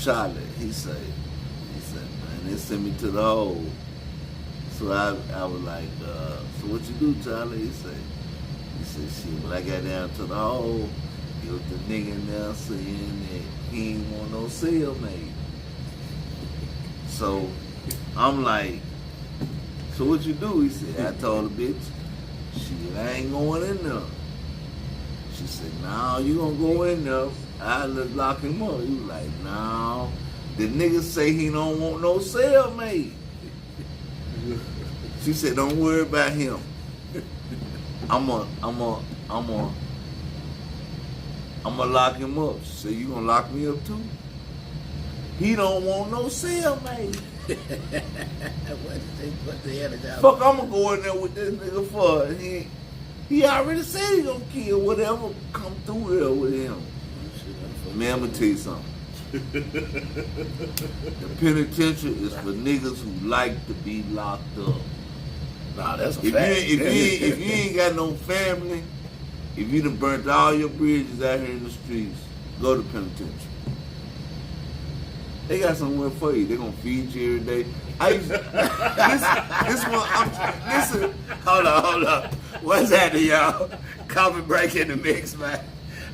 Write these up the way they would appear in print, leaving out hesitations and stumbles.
Charlie, he said, man, they sent me to the hole. So I was like, so what you do, Charlie? He said, shit, when I got down to the hole, it was the nigga in there saying that he ain't want no cellmate. So I'm like, so what you do? He said, I told the bitch, shit, I ain't going in there. She said, no, you gonna go in there. I just lock him up. He was like, no, the nigga say he don't want no cellmate. She said, don't worry about him. I'm gonna lock him up. She said, you gonna lock me up too? He don't want no cellmate. What the hell is that? Fuck, I'm gonna go in there with this nigga for. He already said he gonna kill whatever come through there with him. Man, I'm gonna tell you something. The penitentiary is for niggas who like to be locked up. Nah, that's a If fact. you ain't got no family, if you done burnt all your bridges out here in the streets, go to penitentiary. They got somewhere for you. They gonna feed you every day. Listen. Hold on. What's happening, y'all? Coffee break in the mix, man.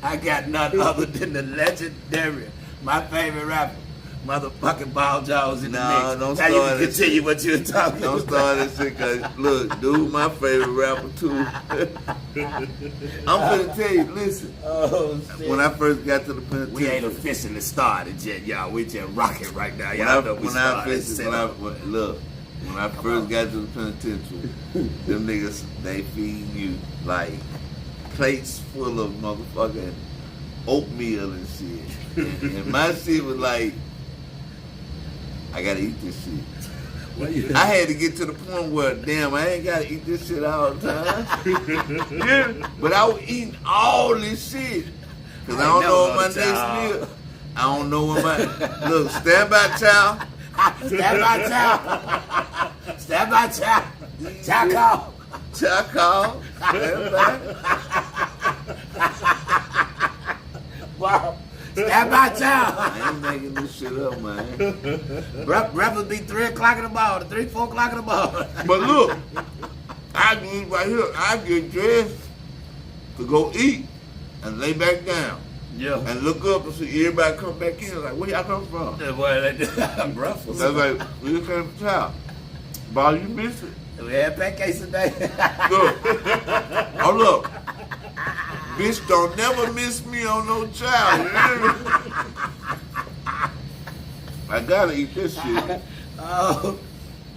I got none other than the legendary, my favorite rapper, motherfucking Ball Jones in the mix. Don't now start you can that continue what you're talking Don't about. start that shit, cause look, dude, my favorite rapper too. I'm gonna tell you, listen. Oh, shit. When I first got to the penitentiary, We ain't officially started yet, y'all. We just rocking right now. Y'all know we started. When I first got to the penitentiary, them niggas, they feed you like plates full of motherfucking oatmeal and shit. And my shit was like, I gotta eat this shit. I had to get to the point where, damn, I ain't gotta eat this shit all the time. Yeah, but I was eating all this shit. Cause I don't know what my next meal. I don't know what my, look, stand by, child. Stand by, child. Stand by, child. Child call. Child call. Stand by. Wow. Stand by, child. I ain't making this shit up, man. Breakfast be 3 o'clock in the morning, 3, 4 o'clock in the morning. But look, I get right here, I get dressed to go eat and lay back down. Yeah. And look up and see everybody come back in. Like, where y'all come from? Breakfast. That's like, we just came from town. Bob, you missed it. We had pancakes today. Look. Oh, look. Bitch, don't never miss me on no child. I gotta eat this shit. Oh,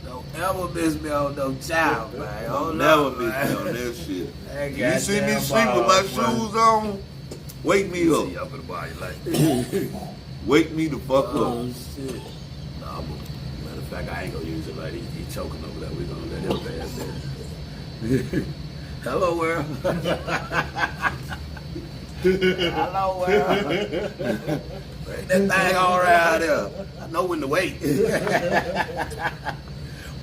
don't ever miss me on no child, man. Don't never miss me on that shit. That You see me goddamn sleep with my ball, shoes on? Wake me up. See up in the body like. Wake me the fuck up. Oh shit. Nah, but matter of fact, I ain't gonna use it like he choking over there. We gonna let him pass that. Hello, world. Hello, world. Bring that thing all around here. I know when to wait.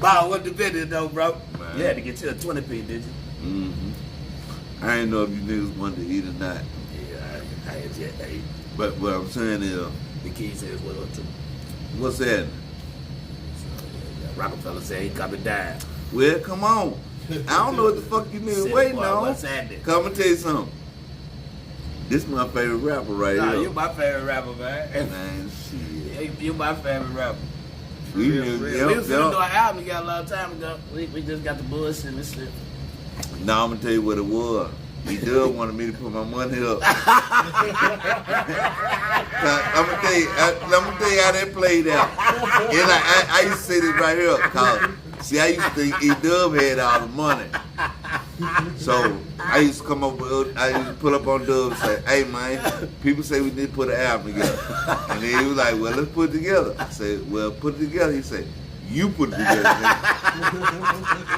Bob, what the video though, bro? Man. You had to get you a 20p, did you? Mm-hmm. I ain't know if you niggas wanted to eat or not. Yeah, I had yet ate. But what I'm saying is, The key says what up to. what's that? Rockefeller said he coming down. Well, come on. I don't know what the fuck you niggas Said, waiting boy, on. what's happening? Come and tell you something. This is my favorite rapper right Nah, here. you my favorite rapper, man. Man, shit. You my favorite rapper. We Real, just- real. yep, We was gonna yep. do an album together a long time ago. We just got the bullshit and shit. Now I'm gonna tell you what it was. He did wanted me to put my money up. I'm gonna tell you how that played out. And I used to say this right here, cause see, I used to think E-Dub had all the money. So I used to come up with, I used to pull up on Dub and say, hey man, people say we need to put an album together. And then he was like, well, let's put it together. I said, well, put it together. He said, you put it together.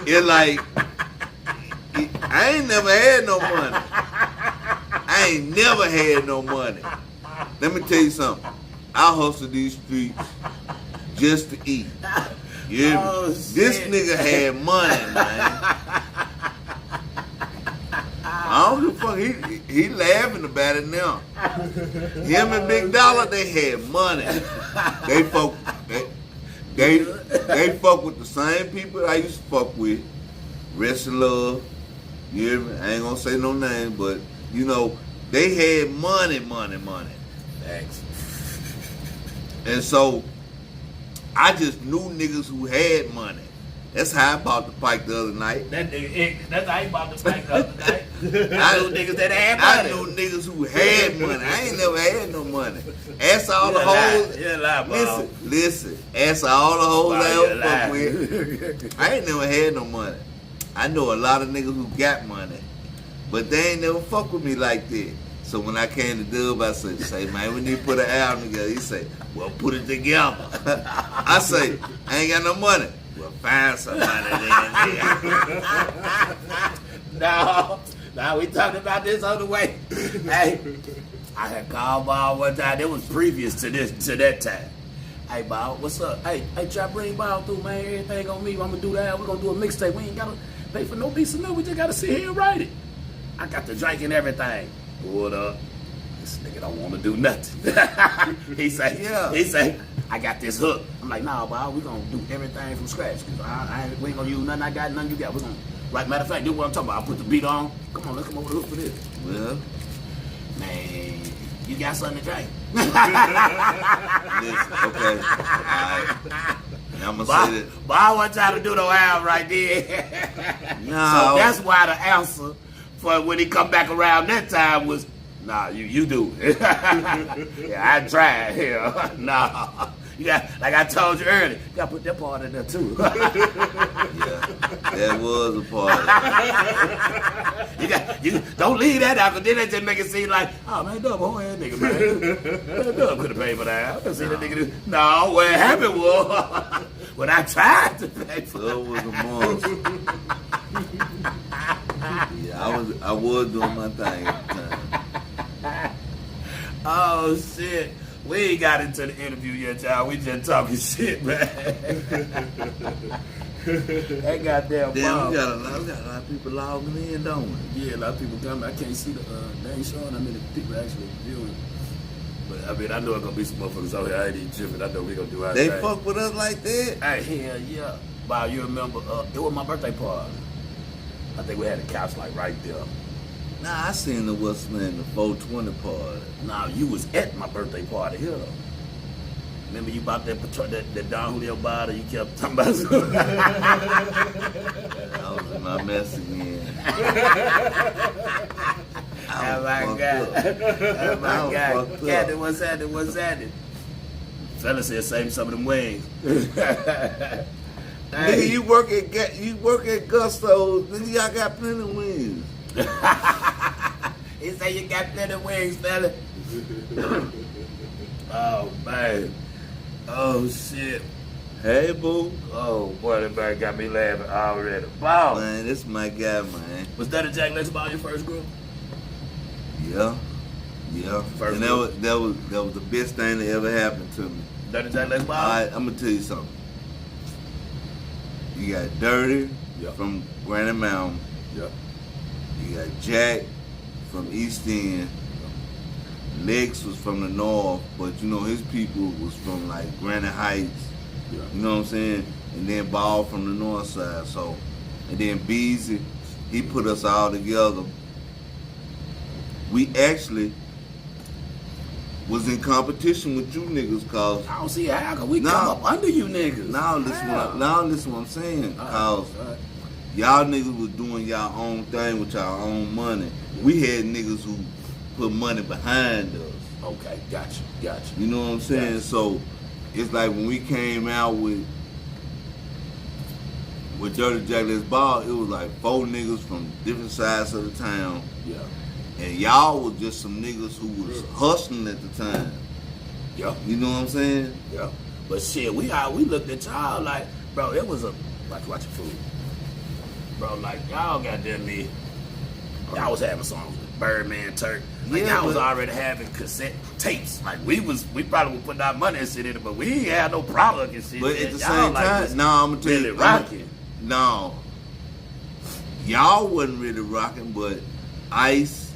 It's like, I ain't never had no money. I ain't never had no money. Let me tell you something. I hustle these streets just to eat. You hear me? Oh, This shit. nigga had money, man. I don't give a fuck. he laughing about it now. Him and Big Dollar, they had money. They fuck with the same people I used to fuck with. Rest in love. You hear me? I ain't gonna say no name, but you know, they had money. Thanks. And so I just knew niggas who had money. That's how I bought the Pike the other night. That's how I bought the Pike the other night. I knew niggas that had money. I knew niggas who had money. I ain't never had no money. Ask all the hoes. Listen. Ask all the hoes I ever fuck with. I ain't never had no money. I know a lot of niggas who got money, but they ain't never fuck with me like that. So when I came to Dub, I say, man, we need to put an album together. He say, well, put it together. I say, I ain't got no money. Well, find somebody then. No, we talked about this on the way. Hey, I had called Bob one time. It was previous to that time. Hey, Bob, what's up? Hey, try to bring Bob through, man. Everything on me. I'm gonna do that. We're gonna do a mixtape. We ain't gotta pay for no beats or nothing. We just gotta sit here and write it. I got the drink and everything. Pulled up. This nigga don't want to do nothing. He say, I got this hook. I'm like, nah, Bob, we gonna do everything from scratch. Cause we ain't gonna use nothing I got, nothing you got. We're gonna right. Matter of fact, this is what I'm talking about. I'll put the beat on. Come on, let's come over the hook for this. Well, man, you got something to drink. Listen, okay. All right. I'm gonna say that. But I wasn't trying to do no album right there. No. So that's why the answer for when he come back around that time was, nah, you do it. Yeah, I tried. Yeah, nah. You got, like I told you earlier, you gotta put that part in there too. Yeah, that was a part. You don't leave that out, because then that just make it seem like, oh man, Dub, whole ass nigga, man. Dub could have paid for that. I see that nigga do. No, what happened was when I tried to pay for it was a monster. Yeah, I was doing my thing at the time. Oh shit. We ain't got into the interview yet, y'all. We just talking shit, man. That goddamn Damn, we got a lot of people logging in, don't we? Yeah, a lot of people coming. I can't see they ain't showing how many people actually viewing. But I mean, I know it's gonna be some motherfuckers out here. I ain't even tripping. I know we gonna do our thing. They fuck with us like that? Hey, hell yeah. Bob, you remember, it was my birthday party. I think we had a couch like right there. Nah, I seen the what's name, the 420 party. Nah, you was at my birthday party here though. Remember you bought that Don Julio bottle you kept talking about? I was in my mess again. Oh my God. Oh my God. Captain, what's happening? Fella said save me some of them wings. Hey. Nigga, you work at Gusto's, nigga, y'all got plenty of wings. He say you got plenty of wings, fella. Oh man. Oh shit. Hey boo. Oh boy, that man got me laughing already. Wow. Man, this my guy, man. Was that a Jack Lex Ball your first group? Yeah. First and that was the best thing that ever happened to me. That a Jack Lex Ball? Alright, I'm gonna tell you something. You got Dirty from Granite Mountain. Yep. You got Jack from East End. Lex was from the north, but you know his people was from like Granite Heights. Yeah. You know what I'm saying? And then Ball from the north side. So, and then Beezy, he put us all together. We actually was in competition with you niggas, cause I don't see how, cause we come up under you niggas. Now listen what I'm saying, cause y'all niggas was doing y'all own thing with y'all own money. We had niggas who put money behind us. Okay, gotcha. You know what I'm saying? Gotcha. So it's like when we came out with Dirty Jack Let's Ball, it was like 4 niggas from different sides of the town. Yeah. And y'all was just some niggas who was hustling at the time. Yeah. You know what I'm saying? Yeah. But shit, we looked at y'all like, bro, it was a watch your food. Bro, like y'all goddamn me. Y'all was having songs with Birdman, Turk. Like y'all was already having cassette tapes. Like we probably would put our money and shit in it, but we ain't had no product and shit. But at the same time, no, I'm gonna tell you, rocking. No, y'all wasn't really rocking, but Ice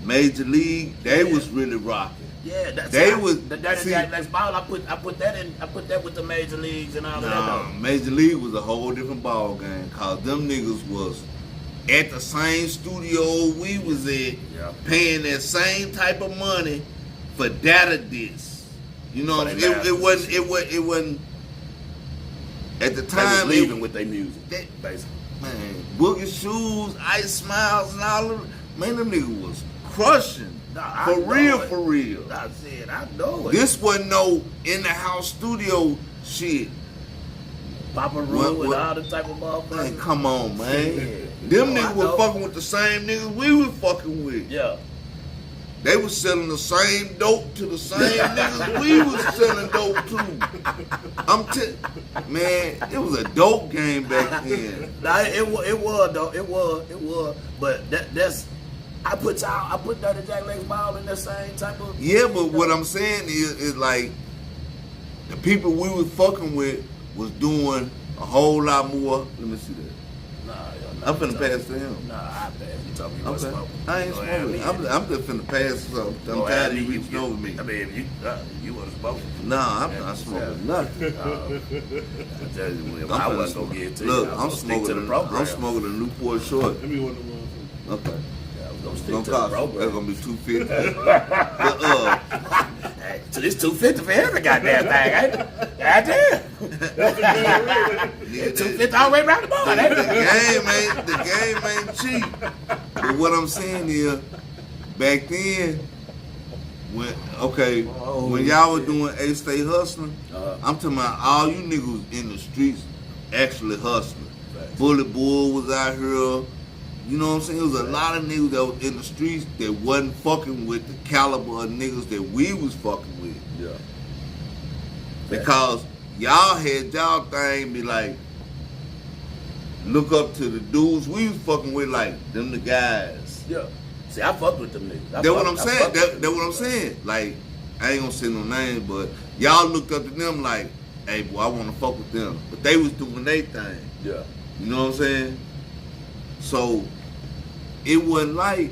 Major League, they was really rocking. Yeah, that's the Dirty Jack Lex Ball. I put that with the major leagues and all of that. Major League was a whole different ball game, cause them niggas was at the same studio we was at, paying that same type of money for data discs. You know, it wasn't. At the time, they was leaving with their music, basically. Man, Boogie Shoes, Ice Smiles, and all of them. Man, them niggas was crushing. For real. I said, I know it. This wasn't no in the house studio shit. Papa Room with all the type of motherfuckers. Man, come on, man. Them niggas was fucking with the same niggas we was fucking with. Yeah. They was selling the same dope to the same niggas we was selling dope to. Man, it was a dope game back then. Nah, it was though. It was. But that's. I put Dirty Jack Lex Ball in that same type of. Yeah, but what I'm saying is like the people we was fucking with was doing a whole lot more. Let me see that. Nah, I'm finna pass to him. Nah, I pass. You told me you wasn't smoking. I ain't smoking. I'm just finna pass something. I'm tired of you reaching over me. I mean, if you wasn't smoking. Nah, I'm not smoking nothing. I tell you, I wasn't gonna get to you. Look, I'm smoking a Newport Short. Let me one of them. Okay. It's gonna cost. That's gonna be $250. But hey, so this $250 for every goddamn thing, ain't it? Goddamn. $250 all the way around the board. The game ain't cheap. But what I'm saying is, back then, when y'all was doing A-Stay hustling, I'm talking about all you niggas in the streets actually hustling. Bullet Bull was out here. You know what I'm saying? There was a lot of niggas that was in the streets that wasn't fucking with the caliber of niggas that we was fucking with. Yeah. Because y'all had y'all thing be like, look up to the dudes we was fucking with, like, them the guys. Yeah. See, I fuck with them niggas. That's what I'm saying. That's what I'm saying. Like, I ain't gonna say no names, but y'all looked up to them like, hey, boy, I wanna fuck with them. But they was doing their thing. Yeah. You know what I'm saying? So, it wasn't like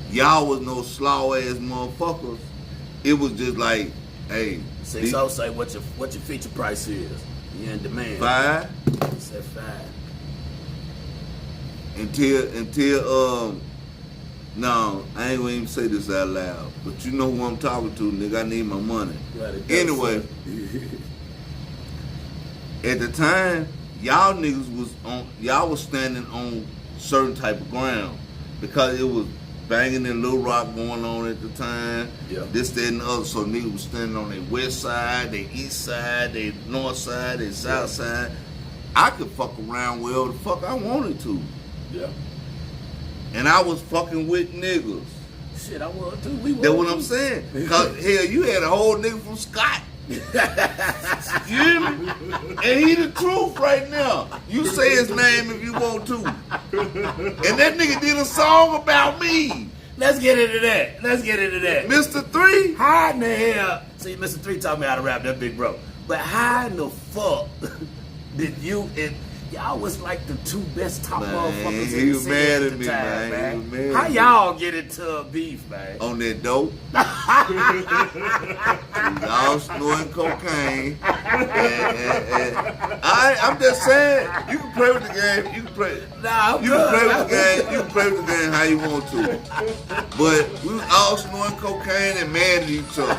y'all was no slow ass motherfuckers. It was just like, hey. 6-0 say what your feature price is. You in demand. 5. Said 5. Until no, I ain't gonna even say this out loud. But you know who I'm talking to, nigga. I need my money. Anyway, at the time, y'all niggas was standing on certain type of ground because it was banging in Little Rock going on at the time. Yeah. This, that, and the other. So niggas was standing on their west side, their east side, their north side, their south side. I could fuck around wherever the fuck I wanted to. Yeah. And I was fucking with niggas. Shit, I was too. We That's what I'm saying. Cause hell, you had a whole nigga from Scott. You hear me? And he the truth right now. You say his name if you want to. And that nigga did a song about me. Let's get into that. Mr. 3? How in the hell? See, Mr. 3 taught me how to rap, that big bro. But how in the fuck did you and y'all was like the two best top motherfuckers in the city at the time, man. How y'all get into a beef, man? On that dope. Y'all snorting cocaine. I'm just saying, you can play with the game. You can play. Nah, you can play with the game. You can play with the game how you want to. But we was all snorting cocaine and mad at each other.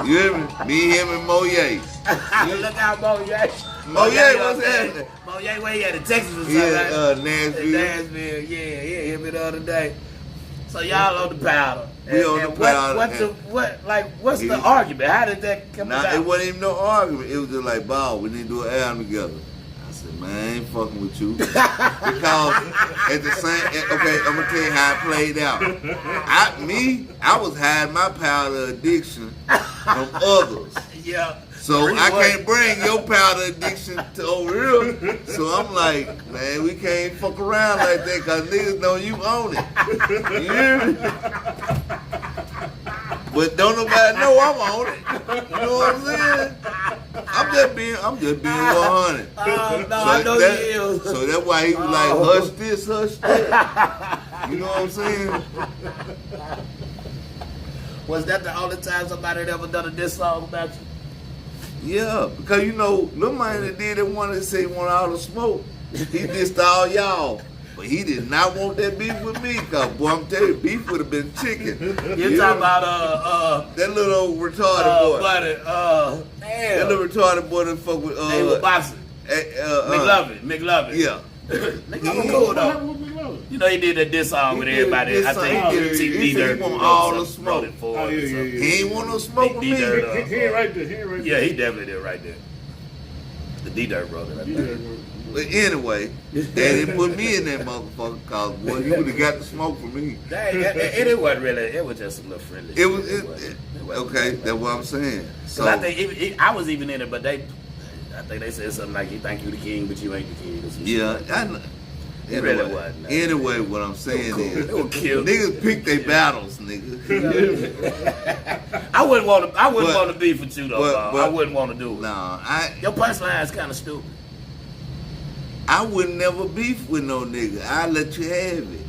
You hear me? Me, him, and Moye. Look out, Moye. Moye, what's happening? Moye, where he at in Texas or something? Yeah, Nashville. Nashville, yeah, hit me the other day. So y'all on the powder. We on the powder. What's the argument? How did that come about? It wasn't even no argument. It was just like, Bob, we need to do an album together. I said, man, I ain't fucking with you. Because at the same, okay, I'm gonna tell you how it played out. I was hiding my powder addiction from others. Yeah. So I can't bring your powder addiction to over here. So I'm like, man, we can't fuck around like that because niggas know you own it. You hear me? But don't nobody know I'm on it. You know what I'm saying? I'm just being 100. No, I know you is. So that's why he was like, hush this, hush that. You know what I'm saying? Was that the only time somebody had ever done a diss song about you? Yeah, because you know, Lil Man that did that one that said he wanted all the smoke. He dissed all y'all. But he did not want that beef with me, cause boy, I'm telling you, beef would have been chicken. You talking about that little old retarded boy. Buddy, damn. That little retarded boy that fuck with They were boxing. McLovin. Yeah. Nigga, I'm cool though. You know he did that diss song with everybody. I think he said he want all the smoke. Oh, yeah. He ain't want no smoke with me. He ain't right there. Yeah, he definitely did right there. The D-Dirt brother. Right there. But anyway, they didn't put me in that motherfucker, cause boy, you would have got the smoke from me. It wasn't really. It was just a little friendly. It was okay. That's what I'm saying. So I think I was even in it, but I think they said something like, "You think you the king, but you ain't the king." Yeah, I know. It really wasn't. Anyway, what I'm saying is, niggas pick their battles, nigga. I wouldn't want to beef with you though. But I wouldn't want to do it. Nah, your punchline is kind of stupid. I would never beef with no nigga. I let you have it.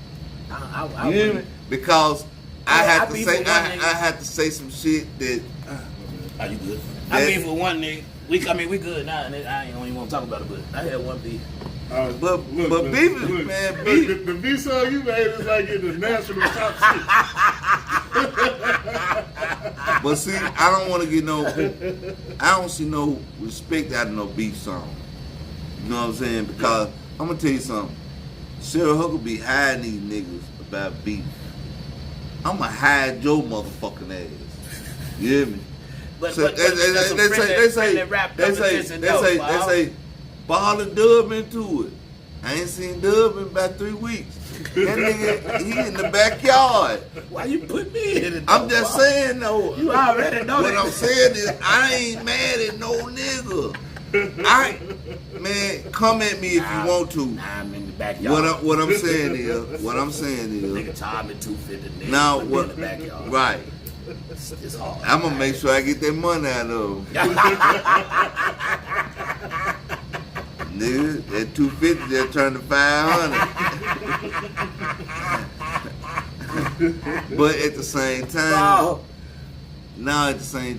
I you hear me? Because I had to say some shit that. Are you good? I beef with one nigga. We good now, and I don't even want to talk about it. But I had one beef. But beef, man, beef. The beef song you made is like in the national top six. But see, I don't want to get I don't see no respect out of no beef song. You know what I'm saying? Because I'm gonna tell you something. Sarah Hooker be hiding these niggas about beef. I'ma hide your motherfucking ass. You hear me? But so they say, Ball and Dub into it. I ain't seen Dub in about 3 weeks. That nigga, he in the backyard. Why you put me in it? I'm just saying though. You already know what I'm saying is I ain't mad at no nigga. Man, come at me if you want to. Nah, I'm in the backyard. What I'm saying is, nigga charged me $250. Now what? In the backyard. Right. It's hard. I'm gonna make sure I get that money out of him. Nigga, that 250 just turned to 500. But at the same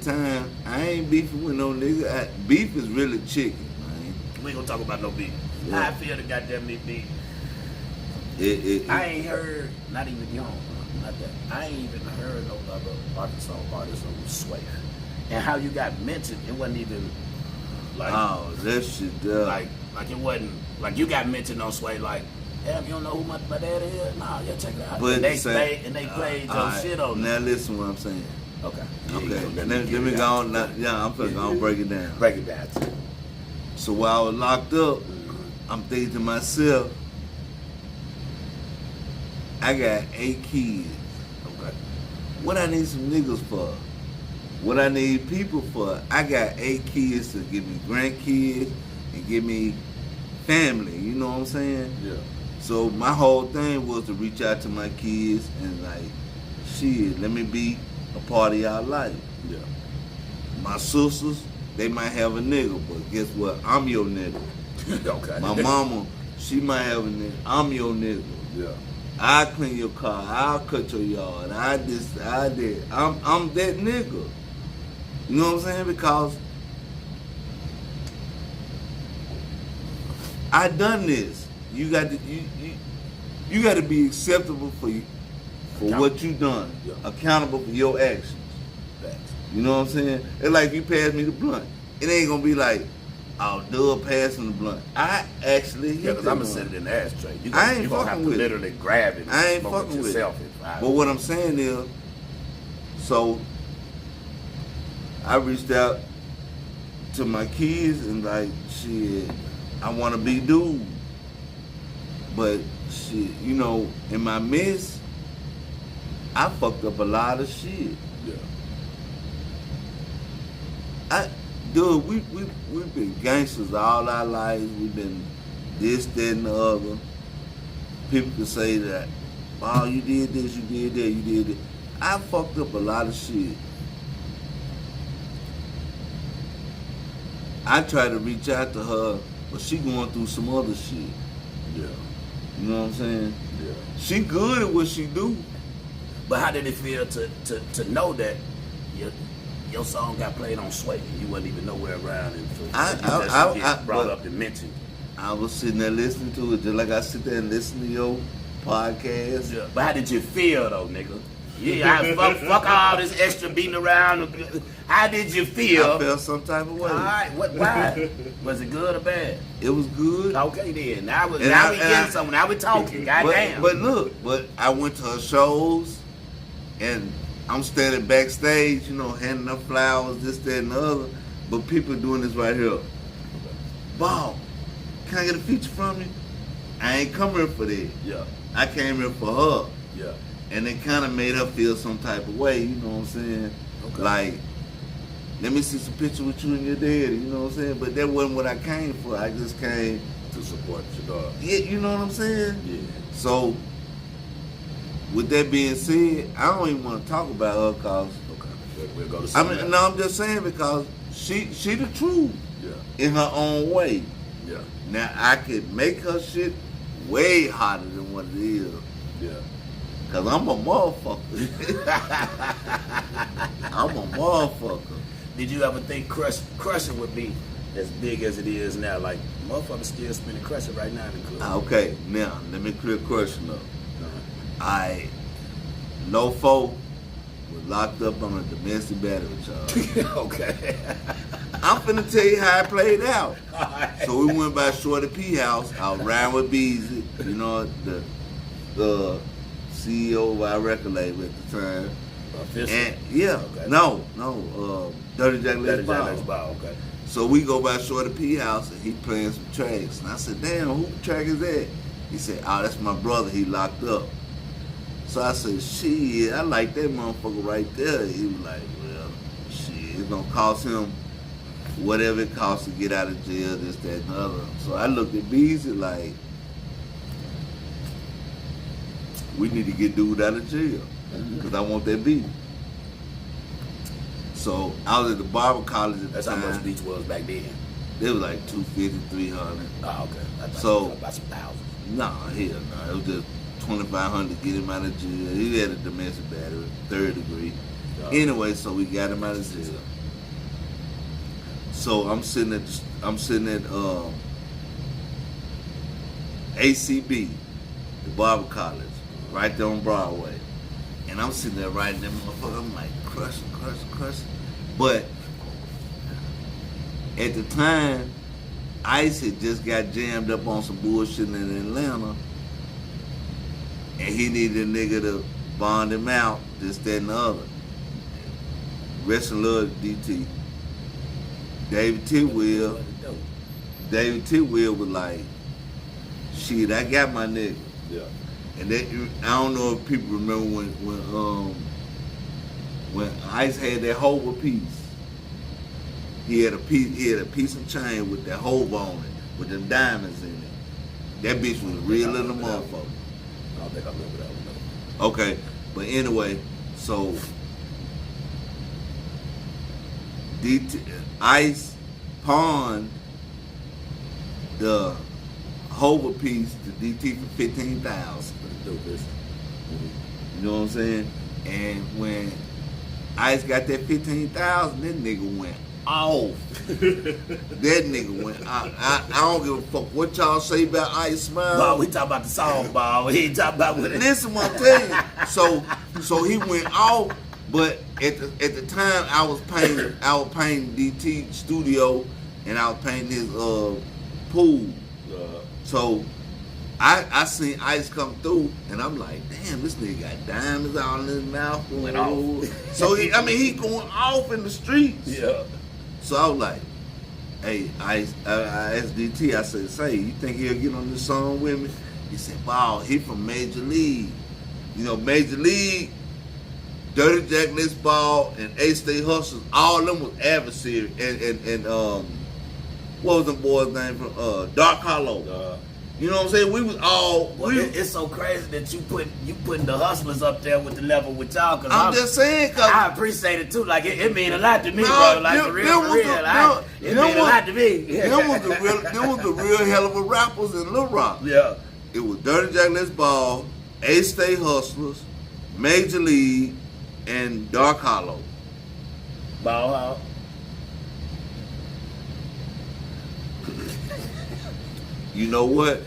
time, I ain't beefing with no nigga. Beef is really chicken, man. We ain't gonna talk about no beef. Yeah. I feel the goddamn beef. I ain't heard, not even young, not that. I ain't even heard no other Arkansas artists on Sway. And how you got mentioned, it wasn't even like. Oh, that shit, like it wasn't like you got mentioned on Sway. Like, damn, you don't know who my dad is? Nah, yeah, check it out. But and they played your shit on. Now listen, what I'm saying. Okay. Let me go on. I'm finna go and break it down. Break it down. So while I was locked up, I'm thinking to myself, I got 8 kids. Okay. What I need some niggas for? What I need people for? I got 8 kids to give me grandkids and give me family. You know what I'm saying? Yeah. So my whole thing was to reach out to my kids and like, shit, let me be a part of y'all life. Yeah. My sisters, they might have a nigga, but guess what? I'm your nigga. Okay. My mama, she might have a nigga. I'm your nigga. Yeah. I clean your car. I'll cut your yard. I did. I'm that nigga. You know what I'm saying? Because I done this. You got to you got to be acceptable for what you done. Yeah. Accountable for your actions. Facts. You know what I'm saying? It's like you pass me the blunt. It ain't gonna be like, oh, Dub passing the blunt. I actually hit because I'm gonna set it in the ashtray. You I ain't you fucking have to with literally grab it. I ain't fucking with it. But what I'm saying is, so I reached out to my kids and like, shit, I want to be dude. But shit, you know, in my midst, I fucked up a lot of shit. Yeah. Dude, we've been gangsters all our lives. We've been this, that, and the other. People can say that, oh, you did this, you did that, you did that. I fucked up a lot of shit. I tried to reach out to her, but she going through some other shit. Yeah. You know what I'm saying? Yeah. She good at what she do. But how did it feel to know that your song got played on Sway? You wasn't even nowhere around until you just brought up and mentioned. I was sitting there listening to it just like I sit there and listen to your podcast. Yeah. But how did you feel though, nigga? Yeah, fuck all this extra beating around. How did you feel? I felt some type of way. All right, why? Was it good or bad? It was good. Okay then. Now we getting something. Now we talking. Goddamn. But look, I went to her shows, and I'm standing backstage, you know, handing her flowers, this, that, and the other. But people doing this right here. Bob, can I get a feature from you? I ain't come here for that. Yeah. I came here for her. Yeah. And it kind of made her feel some type of way, you know what I'm saying? Okay. Like, let me see some pictures with you and your daddy, you know what I'm saying? But that wasn't what I came for. I just came to support your daughter. Yeah, you know what I'm saying? Yeah. So, with that being said, I don't even want to talk about her because we'll go to I'm just saying because she the truth. Yeah. In her own way. Yeah. Now I could make her shit way hotter than what it is. Yeah. Cause I'm a motherfucker. I'm a motherfucker. Did you ever think Crushing would be as big as it is now? Like motherfuckers still spinning Crushing right now in the club. Okay, now let me clear Crushing up. Lofo was locked up on a domestic battery charge. Okay. I'm finna tell you how it played out. Right. So we went by Shorty P house. I was riding with Beezy, you know, the CEO of our record label at the time. And yeah, okay. no, Dirty Jack Let's Ball. Okay. So we go by Shorty P house and he playing some tracks. And I said, damn, who track is that? He said, oh, that's my brother, he locked up. So I said, shit, I like that motherfucker right there. He was like, well, shit, it's gonna cost him whatever it costs to get out of jail, this, that, and the other. So I looked at Beezy like, we need to get dude out of jail because I want that beat. So I was at the barber college at the time. That's how much beats was back then. It was like 250, 300. Oh, okay. I thought So you were about some thousands. No, hell no. It was just 2,500 to get him out of jail. He had a domestic battery, 3rd degree. Anyway, so we got him out of jail. So I'm sitting at ACB, the barber college, right there on Broadway. And I'm sitting there writing that motherfucker. I'm like, crushing. But at the time, Ice had just got jammed up on some bullshit in Atlanta. And he needed a nigga to bond him out, this, that, and the other. Rest in love, DT. David T. Will was like, shit, I got my nigga. Yeah. And that, I don't know if people remember when Ice had that Hova piece. He had a piece of chain with that Hova on it, with them diamonds in it. That bitch was real in the motherfucker. I don't think I remember that one though. Okay, but anyway, so Ice pawned the Hova piece to DT for $15,000. You know what I'm saying? And when Ice got that $15,000, that nigga went off. That nigga went out. I don't give a fuck what y'all say about Ice Smile. Bob, we talk about the song, Bob. We ain't talking about what it is. Listen, what I'm telling you. So he went off, but at the time I was painting DT studio and I was painting his pool. So I seen Ice come through and I'm like, damn, this nigga got diamonds all in his mouth. Went off. So he going off in the streets. Yeah. So I was like, hey, I asked DT, I said, say, you think he'll get on this song with me? He said, wow, he from Major League. You know, Major League, Dirty Jack Let's Ball, and A-State Hustlers, all of them was adversary. And what was them boys' name from Dark Hollow? You know what I'm saying? We was all. It's so crazy that you putting the Hustlers up there with the level with y'all. Cause I'm just saying, cause I appreciate it too. Like it mean a lot to me, bro. Like for real. It mean a lot to me. Them was the real hell of a rappers in Lil Rock. Yeah. It was Dirty Jack Let's Ball, A-State Hustlers, Major League, and Dark Hollow. Ball out. You know what?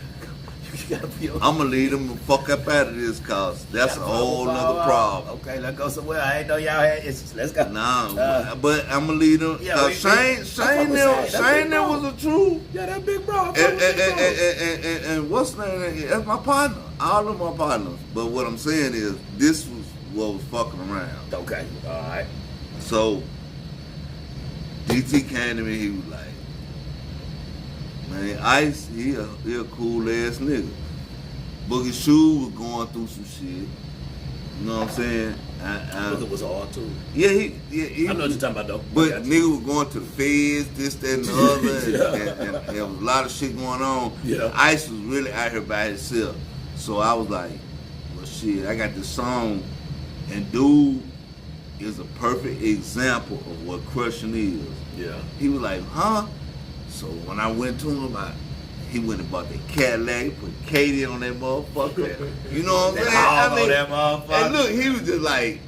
You gotta be I'm gonna leave them the fuck up out of this, cause that's a whole nother problem. Okay, let's go somewhere. I ain't know y'all had issues. Let's go. Nah, but I'm gonna leave them. Yeah, Cause Shane there was the truth. Yeah, that big bro. And what's the name? That's my partner. All of my partners. But what I'm saying is, this was what was fucking around. Okay, all right. So DT came to me. He was like, "Man, Ice, he a cool ass nigga. Boogie Shoe was going through some shit. You know what I'm saying? Boogie was hard too. Yeah, he I know what you're talking about though. But nigga was going to the feds, this, that, and the other, and there was a lot of shit going on. Yeah. Ice was really out here by himself. So I was like, well, shit, I got this song, and dude is a perfect example of what crushing is. Yeah. He was like, huh? So when I went to him, he went and bought the Cadillac, put Katie on that motherfucker. You know what I'm saying? I mean, that motherfucker. And look, he was just like,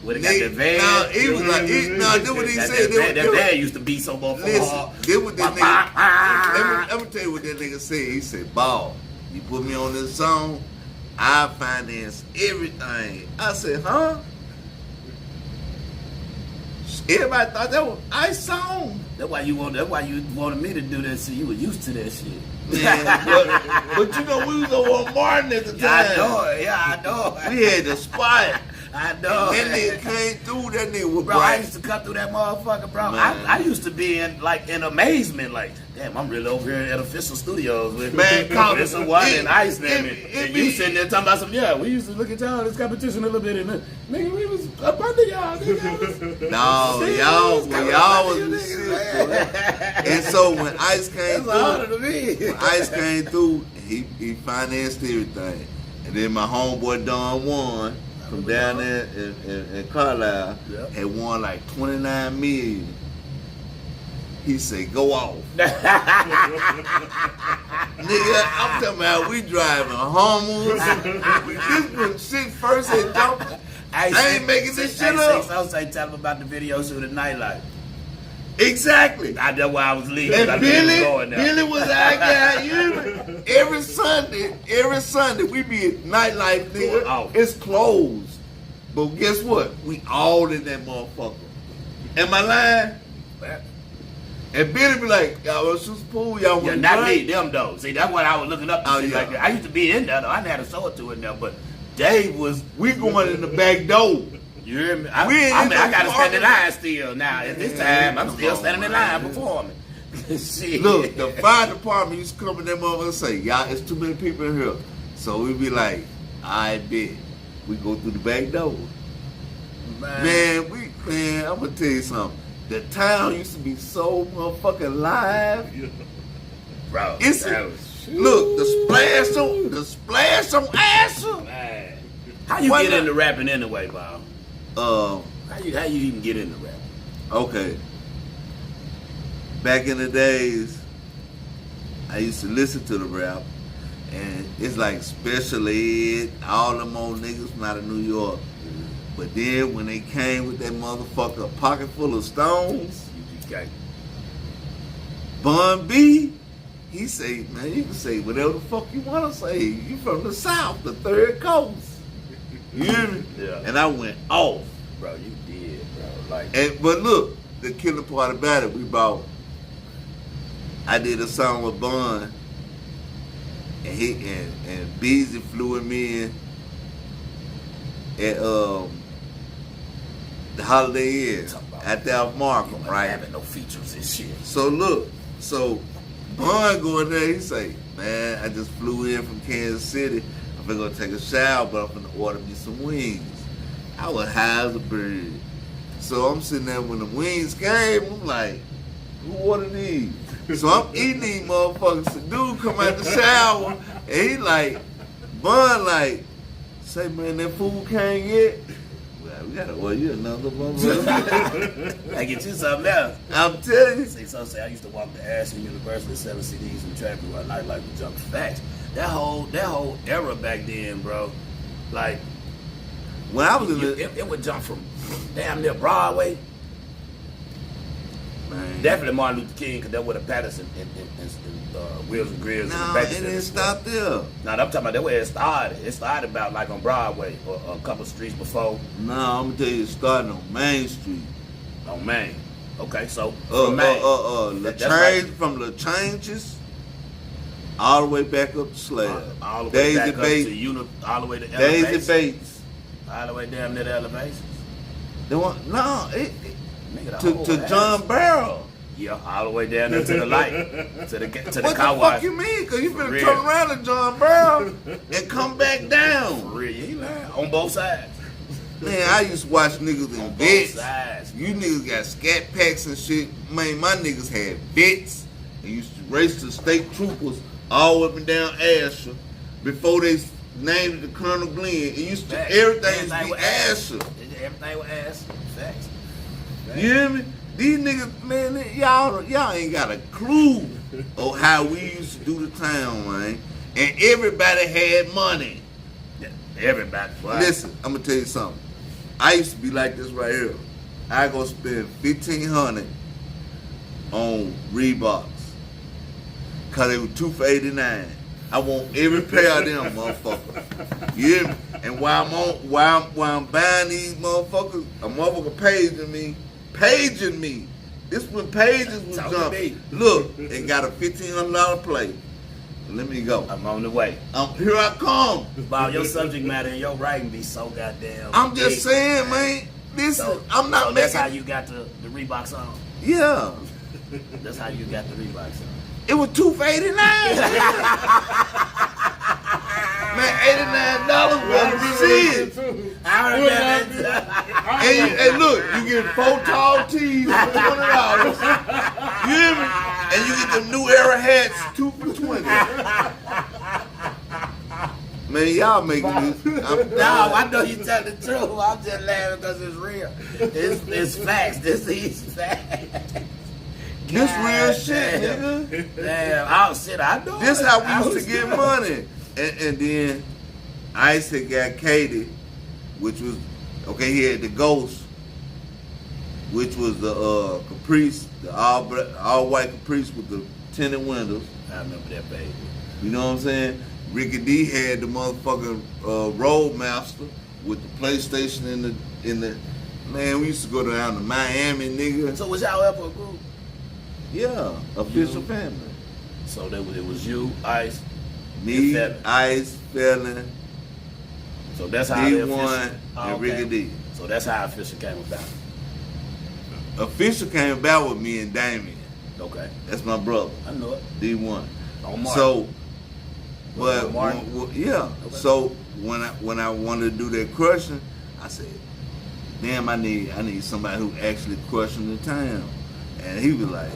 when he got that van. nah, he was like, that's what he said. That van used to be so motherfucking Listen, hard. this what that nigga, let me tell you what that nigga said. He said, Ball, you put me on this song, I finance everything. I said, huh? Everybody thought that was Ice song. That's why you wanted me to do that shit. You were used to that shit. Man, but you know, we was over on Martin at the time. I know it. Yeah, I know it. We had the spot. I know That it. nigga came through, that nigga was Bro, I bright. used to cut through that motherfucker, bro. Man. I used to be in amazement, like, damn, I'm really over here at Official Studios with Man, call this it- one and Ice it- them, it and be- you sitting there talking about some, yeah, we used to look at y'all, this competition a little bit, and nigga, we was up under y'all, nigga. No, y'all was the shit, boy. And so when Ice came That's an honor through, to me. when Ice came through, he financed everything. And then my homeboy Don Juan from down there in Carlisle had won like 29 million. He said, go off. Nigga, I'm talking about we driving Hummers. This when shit first had jumped. I ain't making this shit up. I was telling him about the video shoot at Nightlife. Exactly. That's why I was leaving. And Billy was our guy. You every Sunday we be at Nightlife, nigga. Oh. It's closed. But guess what? We all in that motherfucker. Am I lying? And Billy be like, y'all want to shoot some pool? Y'all want Yeah, to not drink? me, them though. See, that's what I was looking up to. Oh, See, yeah. like that. I used to be in there though. I didn't have a show or two in there, but Dave was. We going in the back door. You hear me? We ain't in I the got to stand in parking- line still now. At this time, I'm still standing in line performing. Shit. Look, the fire department used to come in that motherfucker and say, y'all, it's too many people in here. So we be like, I bet. We go through the back door. Man, I'm gonna tell you something. The town used to be so motherfucking live. Bro, It's that was, look, the splash on Asher. man. How you Why get not? into rapping anyway, Bob? How you even get into rapping? Okay. Back in the days, I used to listen to the rap, and it's like Special Ed, all them old niggas from out of New York. But then when they came with that motherfucker pocket full of stones, Okay. Bun B, he say, man, you can say whatever the fuck you want to say. You from the South, the third coast. You hear me? Yeah. And I went off. Bro, you did, bro. Like, But look, the killer part about it, I did a song with Bun, and and Beezy flew him in at the Holiday Inn at the Alf Markham, right? having no features and shit. So look, Bun go in there, he say, man, I just flew in from Kansas City. I'm gonna go take a shower, but I'm gonna order me some wings. I was high as a bird. So I'm sitting there when the wings came, I'm like, who ordered these? So I'm eating these motherfuckers. The dude come out the shower, and he like, Bun like, say, man, that food came yet? Well, we gotta order you another motherfucker. I get you something else. I'm telling you. Say, I used to walk to Ashland University, selling CDs and traffic while Nightlife was jumping facts. That whole era back then, bro. Like When I was in the it would jump from damn near Broadway. man, Definitely Martin Luther King, because that would have Patterson and Wheels and Grills. no, and it didn't stop there. Now I'm talking about that way it started. It started about like on Broadway or a couple streets before No, I'm gonna tell you, it started on Main Street. on Main. Okay, so from Main. That's from the changes all the way back up to Slab. all the way Daisy back Bates, up to all the way to Daisy Elevations. Bates. All the way down near the Elevations. They want no, Nigga, the whole to ass. John Barrow. Yeah, all the way down there to the light, to the What car the fuck wash. you mean? Cause you For finna real. turn around to John Barrow and come back For down. real, you ain't lying. On both sides. Man, I used to watch niggas in On both vets. sides. You niggas got scat packs and shit. Man, my niggas had vets and used to race the state troopers all up and down Asher before they named it the Colonel Glenn. It used to Facts. everything used to be was Asher. Everything was ass. Facts. You hear me? These niggas, man, y'all ain't got a clue of how we used to do the town, man. And everybody had money. Everybody. Boy. Listen, I'm gonna tell you something. I used to be like this right here. I go spend $1,500 on Reeboks, cause they were 2 for $89. I want every pair of them, motherfucker. You hear me? And while I'm buying these motherfuckers, a motherfucker paging me. This when pages was Talk to jumping. me. Look, they got a $1,500 plate. Let me go. I'm on the way. Here I come. Bob, your subject matter and your writing be so goddamn. I'm just big, saying, man. Listen, So, I'm not so making. that's how you got the Reeboks on. Yeah, That's how you got the Reeboks on. it was 2 for $89. Man, $89 wasn't shit. I remember that. And look, you get 4 tall tees for $20. You hear me? And you get them new era hats 2 for $20. Man, y'all making this. No, I know you tell the truth. I'm just laughing because it's real. It's facts. This is facts. This real shit, nigga. Damn, I know. This how we used to get money. And then Ice had got Katie, which was, okay, he had the Ghost, which was the Caprice, the all white Caprice with the tinted windows. I remember that, baby. You know what I'm saying? Ricky D had the motherfucking Roadmaster with the PlayStation in the man. We used to go down to Miami, nigga. So was y'all ever a group? Yeah, official family. So it was you, Ice, Me, Felon. Ice, Felon, So that's how the D1, official. and Ricky D. So that's how official came about. Official came about with me and Damien. Okay, That's my brother, I know it. D1. On Martin. So, Was it but Martin? yeah. Okay. So when I wanted to do that crushing, I said, "Damn, I need somebody who actually crushing the town." And he was like,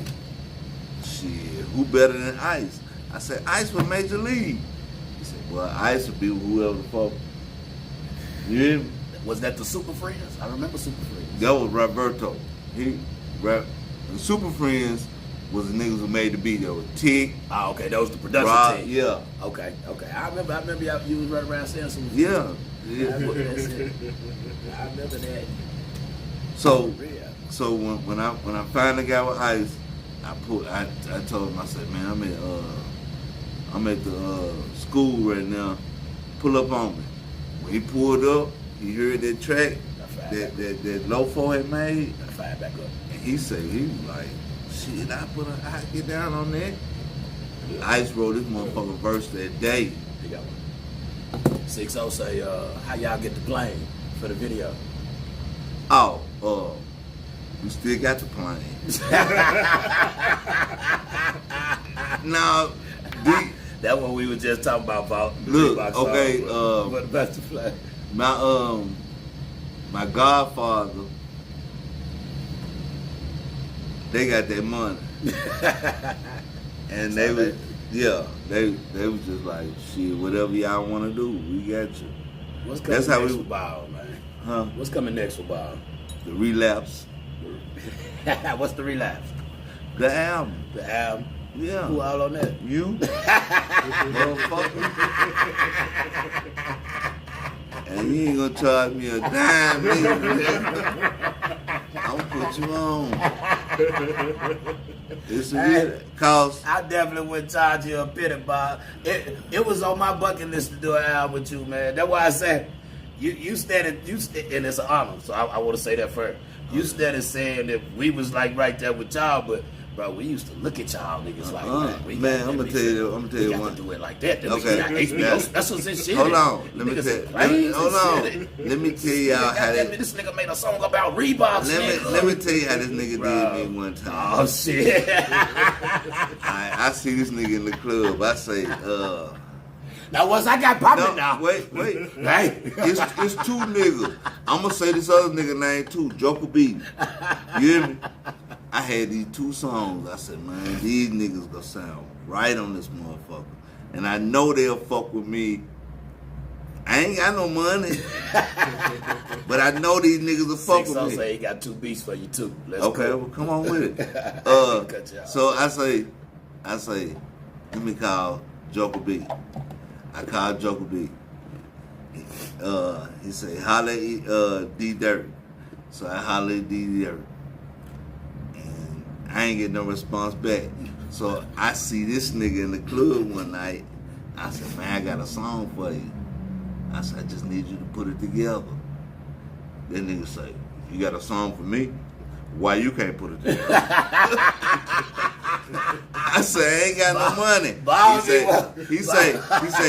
"Shit, who better than Ice?" I said, "Ice with Major League." He said, "Well, Ice would be whoever the fuck." You hear me? Was that the Super Friends? I remember Super Friends. That was Roberto. The Super Friends was the niggas who made the beat. That was Tick, Oh, okay, that was the production Rob, team. yeah, Okay. I remember you was running around saying some. yeah. I remember that. So, Yeah. so when I finally got with Ice, I told him, I said, "Man, I'm at the school right now. Pull up on me." When he pulled up, he heard that track that Lofo had made, Gotta fire back up. and he was like, "Shit, I get down on that." Ice wrote this motherfucking verse that day. You got one. 6-0 say, how y'all get the plane for the video? Oh, we still got the plane. Now, That's what we were just talking about the Look, Reebok okay, song, but that's the flag. my godfather, they got that money, and they was just like, "Shit, whatever y'all want to do, we got you." What's coming That's how next we- for Bob, man? Huh? What's coming next for Bob? The Relapse, What's the relapse? the album. The album. Yeah. Who all on that? You, motherfucker. And you ain't gonna charge me a dime, nigga. I'm gonna put you on. It's a real cost. I definitely wouldn't charge you a penny, Bob. It was on my bucket list to do an album with you, man. That's why I said you started, and it's an honor. So I want to say that first. You started saying that we was like right there with y'all, but bro, we used to look at y'all niggas like that. Man, I'm gonna tell you We one. do it like that. Okay. HBO specials and shit. Hold on. Let me tell y'all how This nigga made a song about Reeboks. Let me tell you how this nigga did me one time. Oh shit. I see this nigga in the club. I say, Now once I got popping now. Wait. Right? It's two niggas. I'm gonna say this other nigga name too, Joker B. You hear me? I had these two songs. I said, man, these niggas gonna sound right on this motherfucker. And I know they'll fuck with me. I ain't got no money. But I know these niggas will fuck with me. Say he got 2 beats for you too. Let's go. Well, come on with it. So I say, let me call Joker B. I called Joker B. He say, holla at D Dirt. So I holla at D Dirt. And I ain't get no response back. So I see this nigga in the club one night. I said, man, I got a song for you. I said, I just need you to put it together. That nigga say, you got a song for me? Why you can't put it together? I say, I ain't got no money. He say,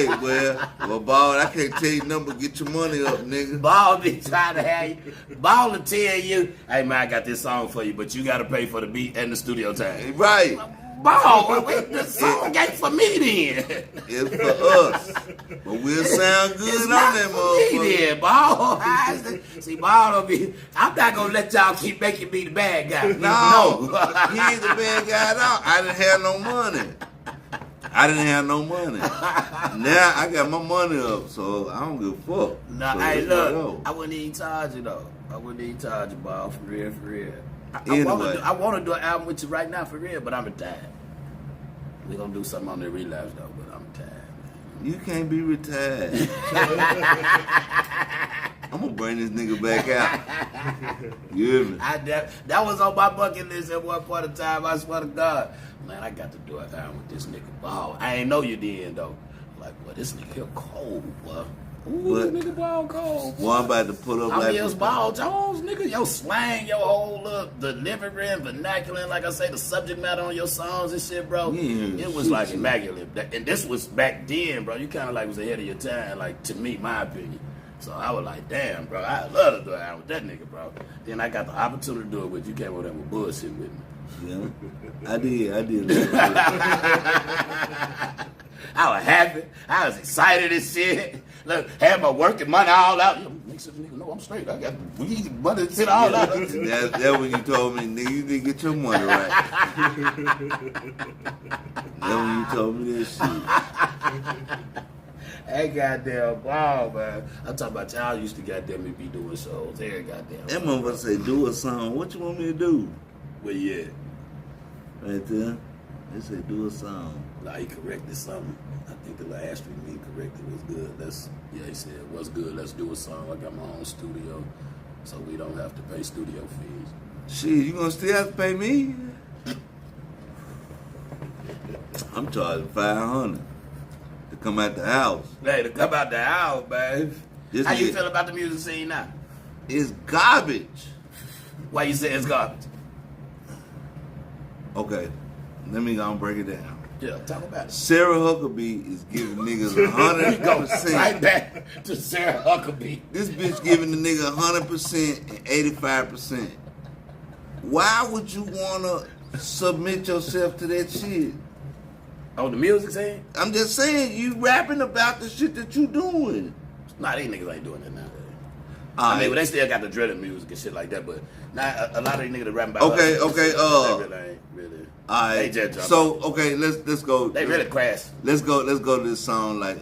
well, Ball, I can't tell you nothing but get your money up, nigga. Ball be trying to have you. Ball will tell you, hey man, I got this song for you, but you got to pay for the beat and the studio time. Right. Ball, the song ain't for me then. It's for us. But we'll sound good on that motherfucker. Then, Ball. See, Ball don't be. I'm not gonna let y'all keep making me the bad guy. No. He ain't the bad guy at all. I didn't have no money. Now I got my money up, so I don't give a fuck. Nah, so hey, look, I wouldn't even charge you though. I wouldn't even charge you, Ball, for real. I want to do an album with you right now for real, but I'm retired. We're gonna do something on the relapse though, but I'm retired. You can't be retired. I'm gonna bring this nigga back out. You hear me? That was on my bucket list at one point in time. I swear to God, man, I got to do an album with this nigga Ball. I ain't know you did though. Like, well, this nigga here cold, boy. Ooh, nigga Ball cold. Well, I'm about to put up like this Ball Jones, nigga. Your slang, your whole delivery and vernacular, and like I say, the subject matter on your songs and shit, bro. Yeah, it was like immaculate. And this was back then, bro. You kind of like was ahead of your time, like to me, my opinion. So I was like, damn, bro, I love to do it with that nigga, bro. Then I got the opportunity to do it with you. Came over there with bullshit with me. Yeah, I did. I was happy. I was excited and shit. Look, had my working money all out. Nigga, no, I'm straight. I got weed money and shit all out. That's when you told me, nigga, you didn't get your money right. That's when you told me this shit. Hey, goddamn Ball, man. I'm talking about y'all used to goddamn me be doing shows. Every goddamn. That motherfucker say, do a song. What you want me to do? Where you at? Right there. They say, do a song. Nah, he corrected something. I think the last week he corrected was good. He said, what's good? Let's do a song. I got my own studio, so we don't have to pay studio fees. Shit, you gonna still have to pay me? I'm charging $500 to come out the house. Hey, to come out the house, man. How you feel about the music scene now? It's garbage. Why you say it's garbage? Okay, let me go and break it down. Yeah, talk about it. Sarah Huckabee is giving niggas 100%. Right back to Sarah Huckabee. This bitch giving the nigga 100% and 85%. Why would you wanna submit yourself to that shit? On the music scene? I'm just saying, you rapping about the shit that you doing. Nah, these niggas ain't doing that now. I mean, well, they still got the drilling music and shit like that, but now a lot of these niggas that rapping about okay, they really ain't really. All right. So okay, let's go. They really crash. Let's go to this song like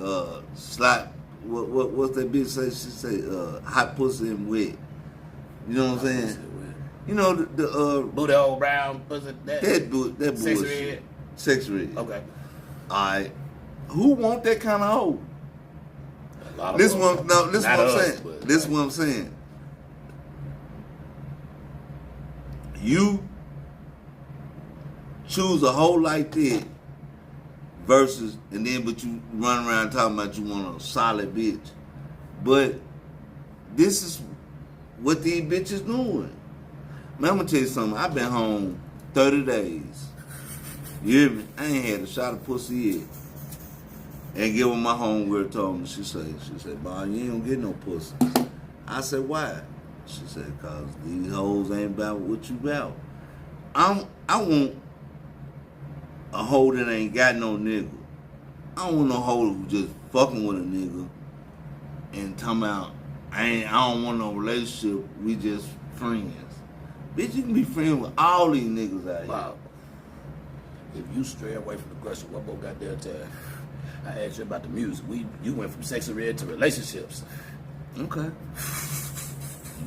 slap. What's that bitch say? She say hot pussy and wet. You know what I'm saying? You know the booty old brown pussy. That bullshit. Sexy red. Okay. Alright. Who want that kind of hoe? A lot of This us. one, no, this Not what I'm us, saying. but- This what I'm saying. You choose a hoe like that versus, and then but you run around talking about you want a solid bitch. But this is what these bitches doing. Man, I'm gonna tell you something. I've been home 30 days. You hear me? I ain't had a shot of pussy yet. And get what my homegirl told me. She said, "Boy, you ain't gonna get no pussy." I said, "Why?" She said, "Cause these hoes ain't about what you about." I want a hoe that ain't got no nigga. I don't want no hoe who just fucking with a nigga and talking about I don't want no relationship. We just friends. Bitch, you can be friends with all these niggas out here. Wow. If you stray away from the question, what more goddamn time? I asked you about the music. You went from sexy red to relationships. Okay.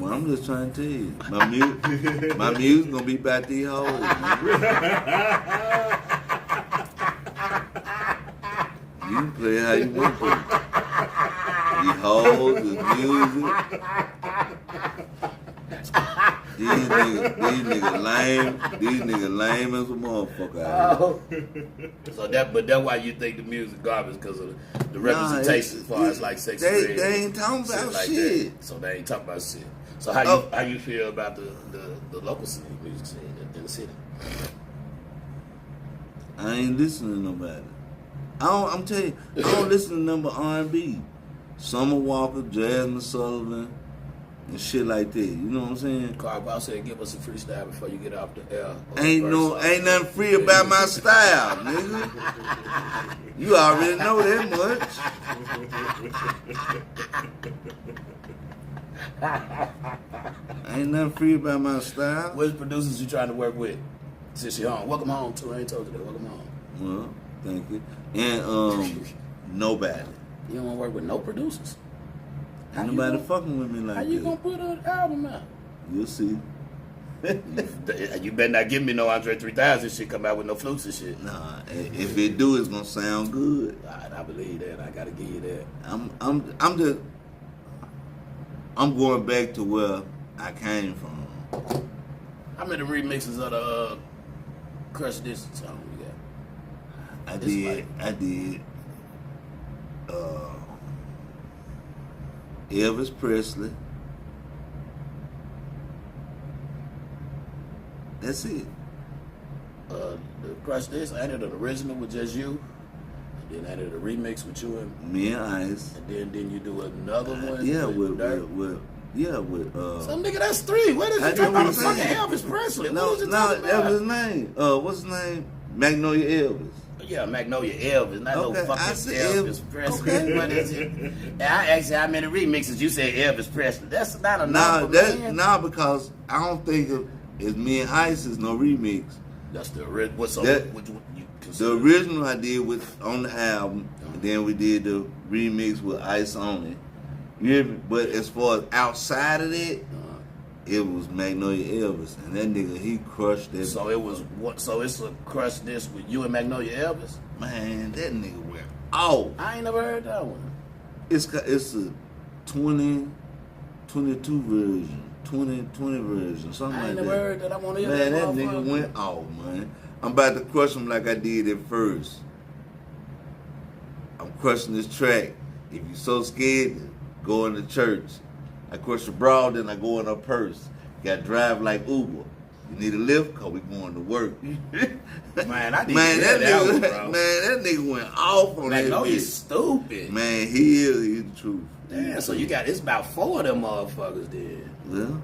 Well, I'm just trying to tell you, my music gonna be about these hoes. You can play how you want to. These hoes, the music. These niggas lame. These niggas lame as a motherfucker out here. So that's why you think the music garbage, because of the representation as far as like sexy red. They ain't talking about like shit. That. So they ain't talking about shit. So how you feel about the local scene, music scene in the city? I ain't listening to nobody. I'm telling you, I don't listen to number R&B. Summer Walker, Jasmine Sullivan, and shit like that. You know what I'm saying? Carl said, "Give us a freestyle before you get off the air." Ain't nothing free about my style, nigga. You already know that much. Ain't nothing free about my style. Which producers you trying to work with since you're home? Welcome home too. I ain't told you that. Welcome home. Well, thank you. And nobody. You don't want to work with no producers. Ain't nobody fucking with me like How that. you gonna put an album out? You'll see. You better not give me no Andre 3000 shit come out with no flutes and shit. Nah, if it do, it's gonna sound good. I believe that. I gotta give you that. I'm going back to where I came from. How many remixes of the Crush This song you got? I did. Elvis Presley. That's it. The Crush This, I added an original with just you. And then added a remix with you and Me and Ice. And then you do another one. Yeah, with with some nigga, that's three. What is I you talking know about? what I'm Fucking saying. Elvis Presley. No, What is you talking that was about? his name. What's his name? Magnolia Elvis. Yeah, Magnolia Elvis, not Okay, no I fucking said Elvis Presley. okay. What is it? And I asked you how many remixes. You said Elvis Presley. That's not a number, man. Because I don't think it's Me and Ice is no remix. That's the original. What's That- what you The consider? original I did on the album, and then we did the remix with Ice on it. You hear me? But as far as outside of that, it was Magnolia Elvis, and that nigga he crushed that. So it was what? So it's a Crush This with you and Magnolia Elvis. Man, that nigga went off. I ain't never heard that one. It's a 2022 version, 2020 version, something I like ain't that. never heard that. I want to hear Man, that motherfucker. nigga went off, man. I'm about to crush him like I did at first. I'm crushing this track. If you're so scared, go into church. I crush a broad, then I go in a purse. Got to drive like Uber. You need a lift? Cause we going to work. Man, I need Man, to that hear that nigga, one, bro. man, that nigga went off on that Magnolia's bitch. stupid. Man, he's the truth. Damn, so you got, it's about 4 of them motherfuckers there. Well,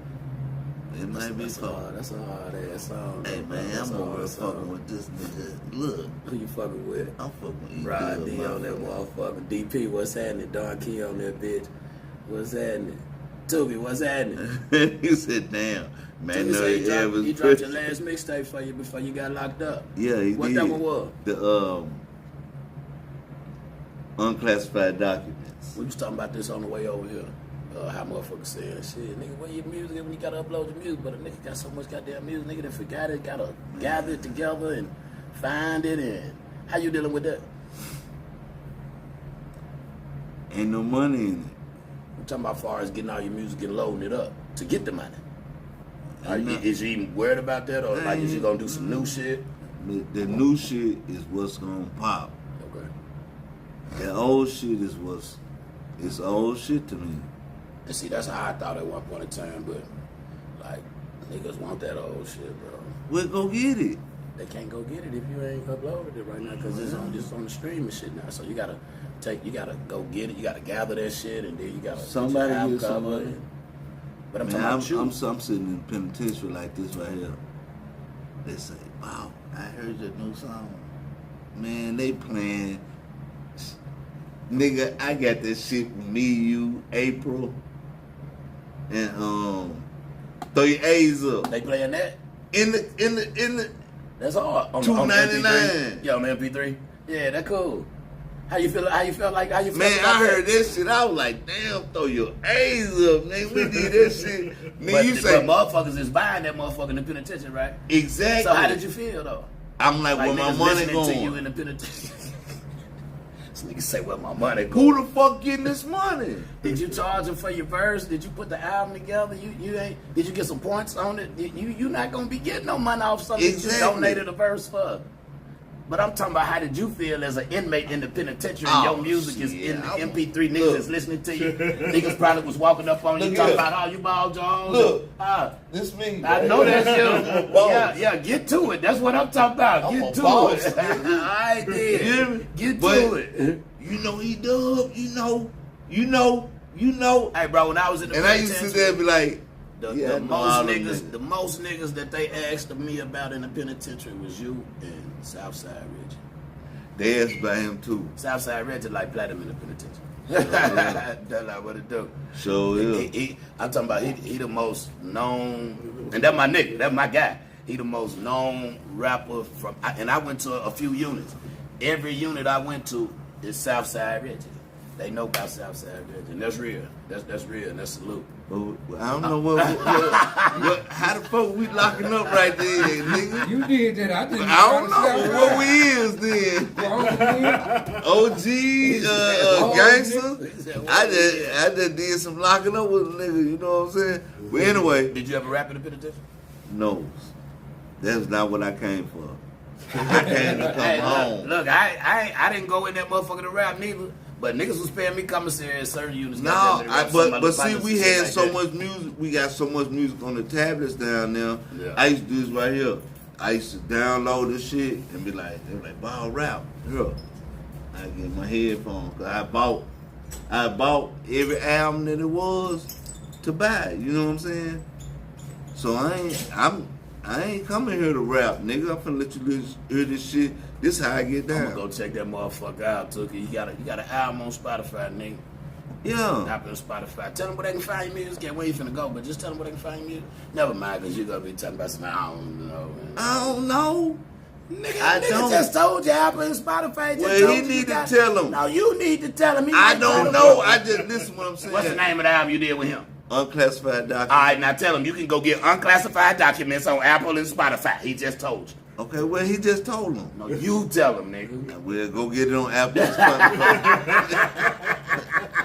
it might be fun. That's a hard ass song. Hey man, That's I'm a over hard here song. fucking with this nigga. Look, Who you fucking with? I'm fucking with you. Rod D on that motherfucker. DP, what's happening? Don Key on that bitch. What's happening? Tubi, what's happening? He said, damn, man, Tubi no, said Elvis he dropped your Presley. last mixtape for you before you got locked up. Yeah, he What did. that one was? The unclassified documents. We was talking about this on the way over here. How motherfuckers saying, shit, nigga, where your music at when you gotta upload your music? But a nigga got so much goddamn music, nigga that forgot it, gotta gather it together and find it in. How you dealing with that? Ain't no money in it. I'm talking about as far as getting all your music and loading it up to get the money. Ain't no- Is you even worried about that, or like is you gonna do some new shit? The new shit is what's gonna pop. Okay. The old shit is it's old shit to me. And see, that's how I thought at one point in time, but like niggas want that old shit, bro. We'll go get it. They can't go get it if you ain't uploaded it right now because it's on the streaming shit now. So you gotta go get it. You gotta gather that shit, and then you gotta Somebody get your get album somebody. cover. But I'm Man, talking about you. I'm sitting in the penitentiary like this right here. They say, wow, I heard your new song. Man, they playing. Nigga, I got this shit with me, you, April, and throw your A's up. They playing that. In the That's all. On $2.99. MP3? Yeah, on the MP3. Yeah, that cool. How you feel? Man, about I heard that shit. I was like, damn, throw your A's up, man. We need that shit. Man, you say but motherfuckers is buying that motherfucker in the penitentiary, right? exactly. So how did you feel though? I'm like, where my niggas money listening to you going? in the penitentiary. This nigga say, where my money going? Who the fuck getting this money? Did you charge them for your verse? Did you put the album together? You ain't. Did you get some points on it? You not gonna be getting no money off something that you Exactly. donated a verse for. But I'm talking about how did you feel as an inmate in the penitentiary and Oh, your music is in the shit. MP3, niggas Look. is listening to you. Niggas probably was walking up on you Look talking here. about, oh, you Ball Jones. Look. Ah, This me. I know that I'm shit. boss. Yeah, get to it. That's what I'm talking about. I'm Get a to boss, it. nigga. I You hear did. me? Get But to it. You know he dub. You know. Hey, bro, when I was in the And I used to sit there and be like, yeah, I know all them niggas. the most niggas that they asked of me about in the penitentiary was you and Southside Reggie. They asked about him too. Southside Reggie like platinum in the penitentiary. Yeah. That's like what it do. So yeah. I'm talking about he the most known, and that's my nigga, that's my guy. He the most known rapper from, and I went to a few units. Every unit I went to is Southside Reggie. They know about Southside Reggie, and that's real. That's real, and that's salute. But I don't know what how the fuck we locking up right there, nigga. You did that. I didn't. I don't know what we is then. OG, gangster. I just did some locking up with a nigga. You know what I'm saying? But anyway, Did you ever rap in the penitentiary? no, that's not what I came for. I came to come home. Look, I didn't go in that motherfucker to rap neither. But niggas was paying me commissary at certain units. No, but see, we had so much music. We got so much music on the tablets down there. Yeah. I used to do this right here. I used to download this shit and be like, they were like, "Ball rap." Here, I get my headphones. Cause I bought every album that it was to buy. You know what I'm saying? So I ain't coming here to rap, nigga. I'm finna let you hear this shit. This how I get I'm down. gonna go check that motherfucker out, Tookie. You got an album on Spotify, nigga. Yeah. Apple and Spotify. Tell them where they can find your music. Where you finna go, but just tell them where they can find your music. Never mind, because you're gonna be talking about something I don't know. Man. I don't know. Nigga just told you Apple and Spotify. Well, he need to tell him. No, you need to tell him. I don't know. I just listen what I'm saying. What's the name of the album you did with him? Unclassified All document. right, now tell him you can go get unclassified documents on Apple and Spotify. He just told you. Okay, well he just told him. No, you tell him, nigga. We'll go get it on Apple and Spotify.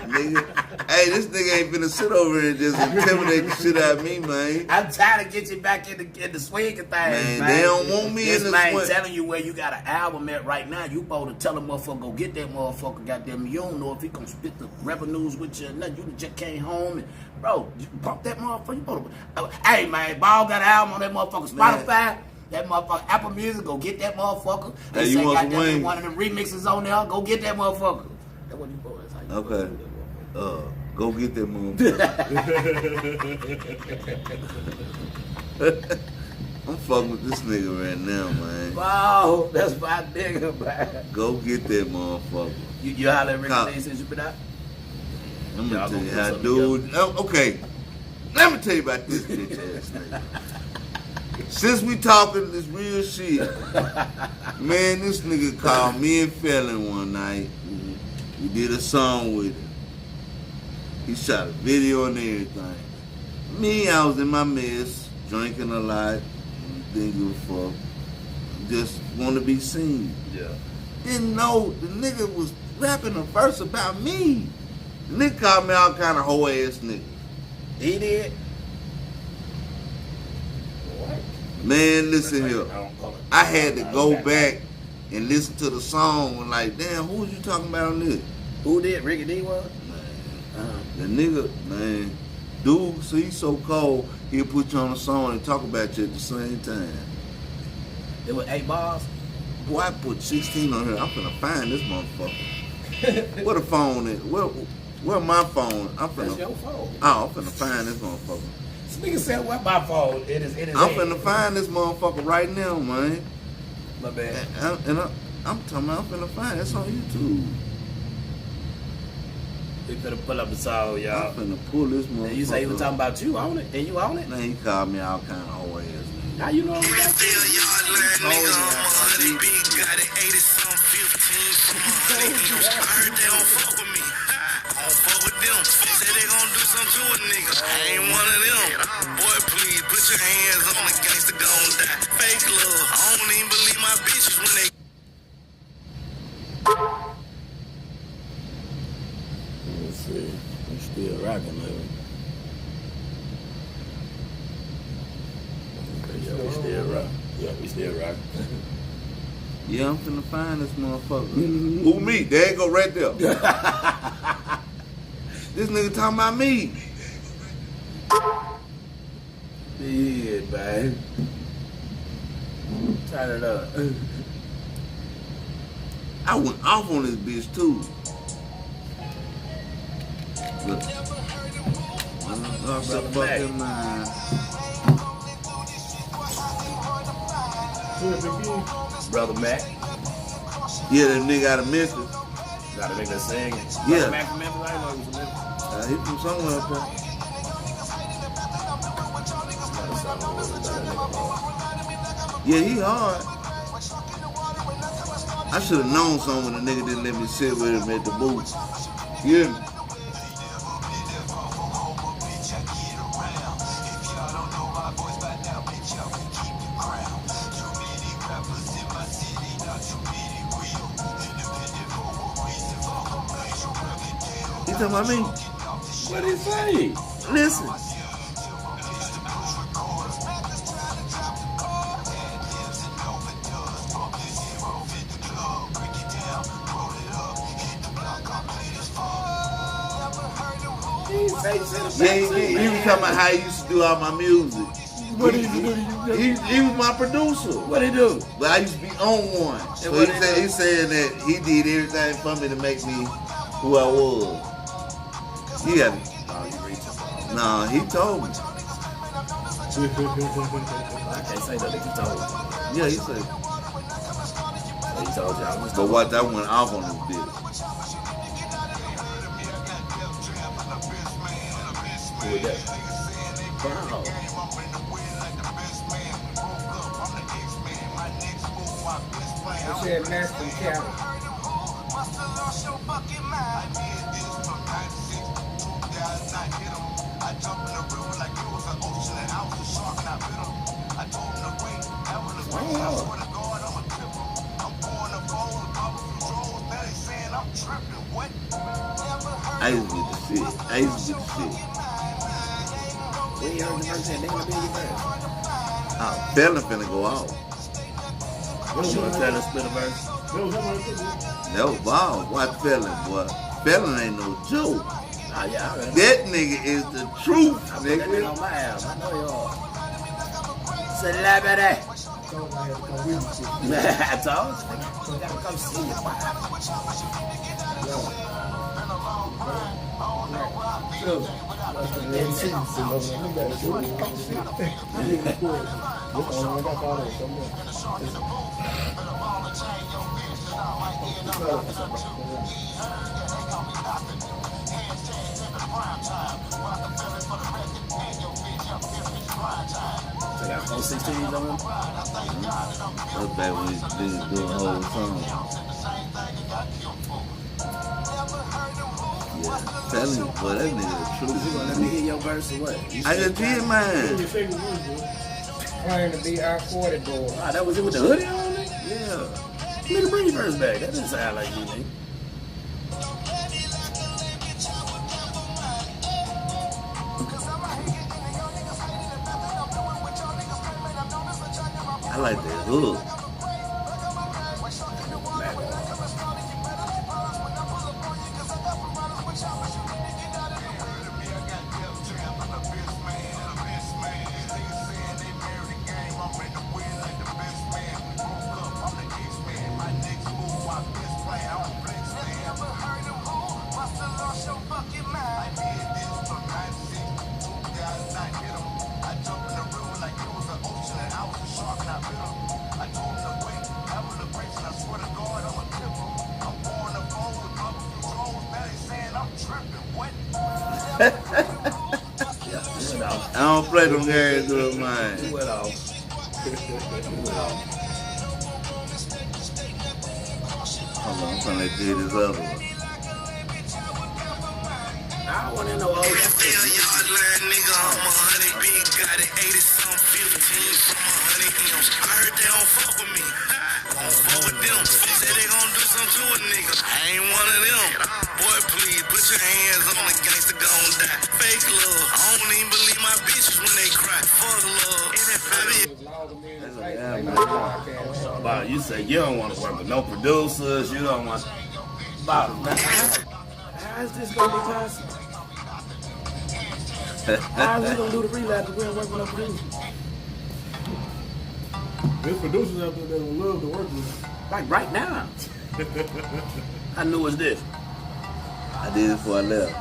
Nigga, hey, this nigga ain't finna sit over here and just intimidate the shit out of me, man. I'm trying to get you back in the swing of things, man. They don't want me this in the man swing. telling you where you got an album at right now. You supposed to tell a motherfucker go get that motherfucker. Goddamn, you don't know if he gonna split the revenues with you or not. You just came home and bro, you pump that motherfucker. You supposed to, hey man, Ball got an album on that motherfucker Spotify. That motherfucker, Apple Music, go get that motherfucker. They Hey, say you want some goddamn wings? one of the remixes on there. Go get that motherfucker. That's what you boys. Okay. Go get that motherfucker. I'm fucking with this nigga right now, man. Wow, that's my nigga, man. Go get that motherfucker. You holler at Ricky Lee since you been out? I'm gonna Y'all tell you gonna how, put dude. Okay, let me tell you about this bitch ass nigga. Since we talking this real shit, man, this nigga called me and Felon one night. We did a song with him. He shot a video and everything. Me, I was in my mess, drinking a lot, didn't give a fuck. just want to be seen. Yeah. Didn't know the nigga was rapping a verse about me. The nigga called me all kind of hoe ass nigga. He did. Man, listen here. I had to go back and listen to the song and like, damn, who was you talking about on this? Who did? Ricky D was? The nigga, man, dude, so he's so cold, he'll put you on a song and talk about you at the same time. It was 8 bars? Boy, I put 16 on here. I'm finna find this motherfucker. Where the phone is? Where my phone? That's your phone. Oh, I'm finna find this motherfucker. This nigga said, what my phone? It is I'm finna find this motherfucker right now, man. My bad. I'm talking about I'm finna find it. It's on YouTube. We finna pull up the song, y'all. I'm finna pull this motherfucker. And you say he was talking about you on it? And you on it? Man, he called me all kind of hoe ass. How you know I'm Got it 80 some 15 from 100. I heard they don't fuck with me. I don't fuck with them. Say they gon' do something to a nigga. I ain't one of them. Boy, please put your hands on the gangster gon' die. Fake love. I don't even believe my bitches when they. Let's see. We still rocking, man. Yeah, we still rocking. Yeah, we still rocking. Yeah, I'm finna find this motherfucker. Who me? There you go right there. This nigga talking about me. Yeah, man. Turn it up. I went off on this bitch too. Look. Lost the fucking mind. Brother Mac. Yeah, that nigga out of Memphis. Got a nigga singing. Yeah. Brother Mac from Memphis. I didn't know he was from Memphis. He from somewhere up there. Yeah, he hard. I should have known something when the nigga didn't let me sit with him at the booth. You hear me? He talking about me? What did he say? Listen. He was talking about how he used to do all my music. What did he do? He was my producer. What did he do? But I used to be on one. So he's saying that he did everything for me to make me who I was. He had Nah, he told me. I can't say that he told me. Yeah, he said. He told you I was. But watch, I went off on this bitch. Who was that? Wow. I said Master Cattle. I used to get the shit. I used to get the shit. When you heard the verse, they gonna be your verse. Felon finna go out. What you want to tell us, split a verse? That was wild. Watch Felon, boy. Felon ain't no joke. Ah, yeah, I heard That nigga is the truth, I put that nigga nigga. on my ass. I know you are. Celebrity. I told you. You gotta come see you. I got 416s on them. That's back when he was doing the whole song. Yeah, Felon, boy, that nigga the You gonna let me truth. hear your verse or what? I just did mine. Claim to be our 40 boy. Ah, that was it with the hoodie on? Yeah. Nigga, bring your verse back. That doesn't sound like you, nigga. I like that hook. I don't play them games with mine. He went off. Hold on, I'm trying to do this other one. I don't want to know all that. Feel yard line, nigga, I'm 100 big, got it 80 some 15 from 100 M's. I heard they don't fuck with me. I don't fuck with them. Say they gon' do something to a nigga. I ain't one of them. Boy, please put your hands on the gangster gon' die. Fake love. I don't even believe my bitches when they cry. Fuck love. Bob, you say you don't want to work with no producers. You don't want. Bob, how is this gonna be possible? How is we gonna do the relapse if we don't work with no producers? There's producers out there that would love to work with you. Like right now. How new is this? I did it before I left.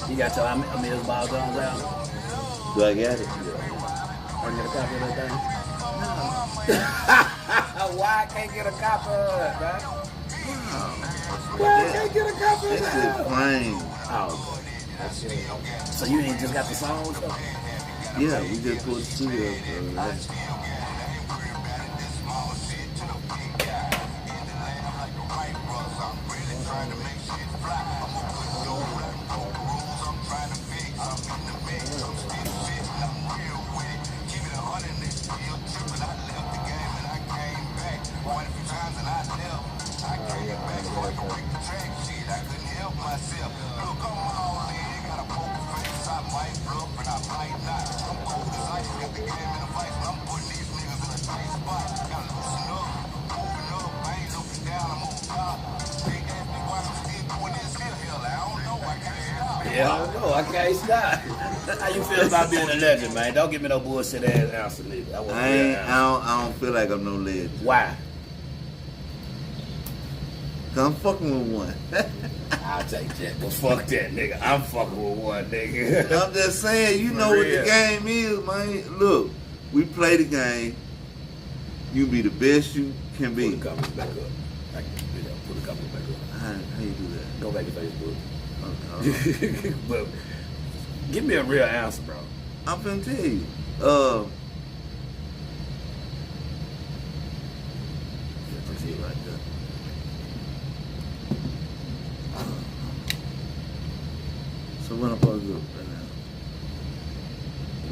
You got your Amir Ball Jones out? Do I got it? Or get a copy of that thing? Why I can't get a copy of it, man? Why I can't get a copy of This that? is plain. Oh, okay. So you ain't just got the songs though? Yeah, we just put the studio. Yeah, I don't know. I can't stop. How you feel about being a legend, man? Don't give me no bullshit ass answer, nigga. I don't feel like I'm no legend. Why? Cause I'm fucking with one. I'll take that, but fuck that, nigga. I'm fucking with one, nigga. I'm just saying, you know what the game is, man. Look, we play the game. You be the best you can be. Put the comments back up. Put the comments back up. How you do that? Go back to Facebook. Okay. But give me a real answer, bro. I'm finna tell you. See it right there. So what I'm supposed to do right now?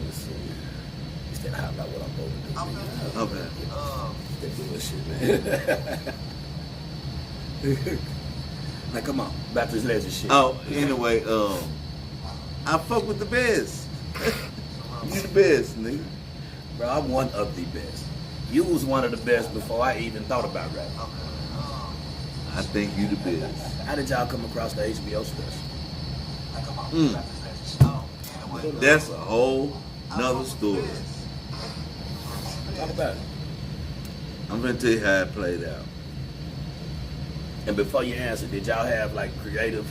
Let's see. Instead of how about what I'm supposed to do. Okay. That bullshit, man. Now come on, back to this legend shit. Oh, anyway, I fuck with the best. You the best, nigga. Bro, I'm one of the best. You was one of the best before I even thought about rap. I think you the best. How did y'all come across the HBO special? That's a whole nother story. Talk about it. I'm gonna tell you how it played out. And before you answer, did y'all have like creative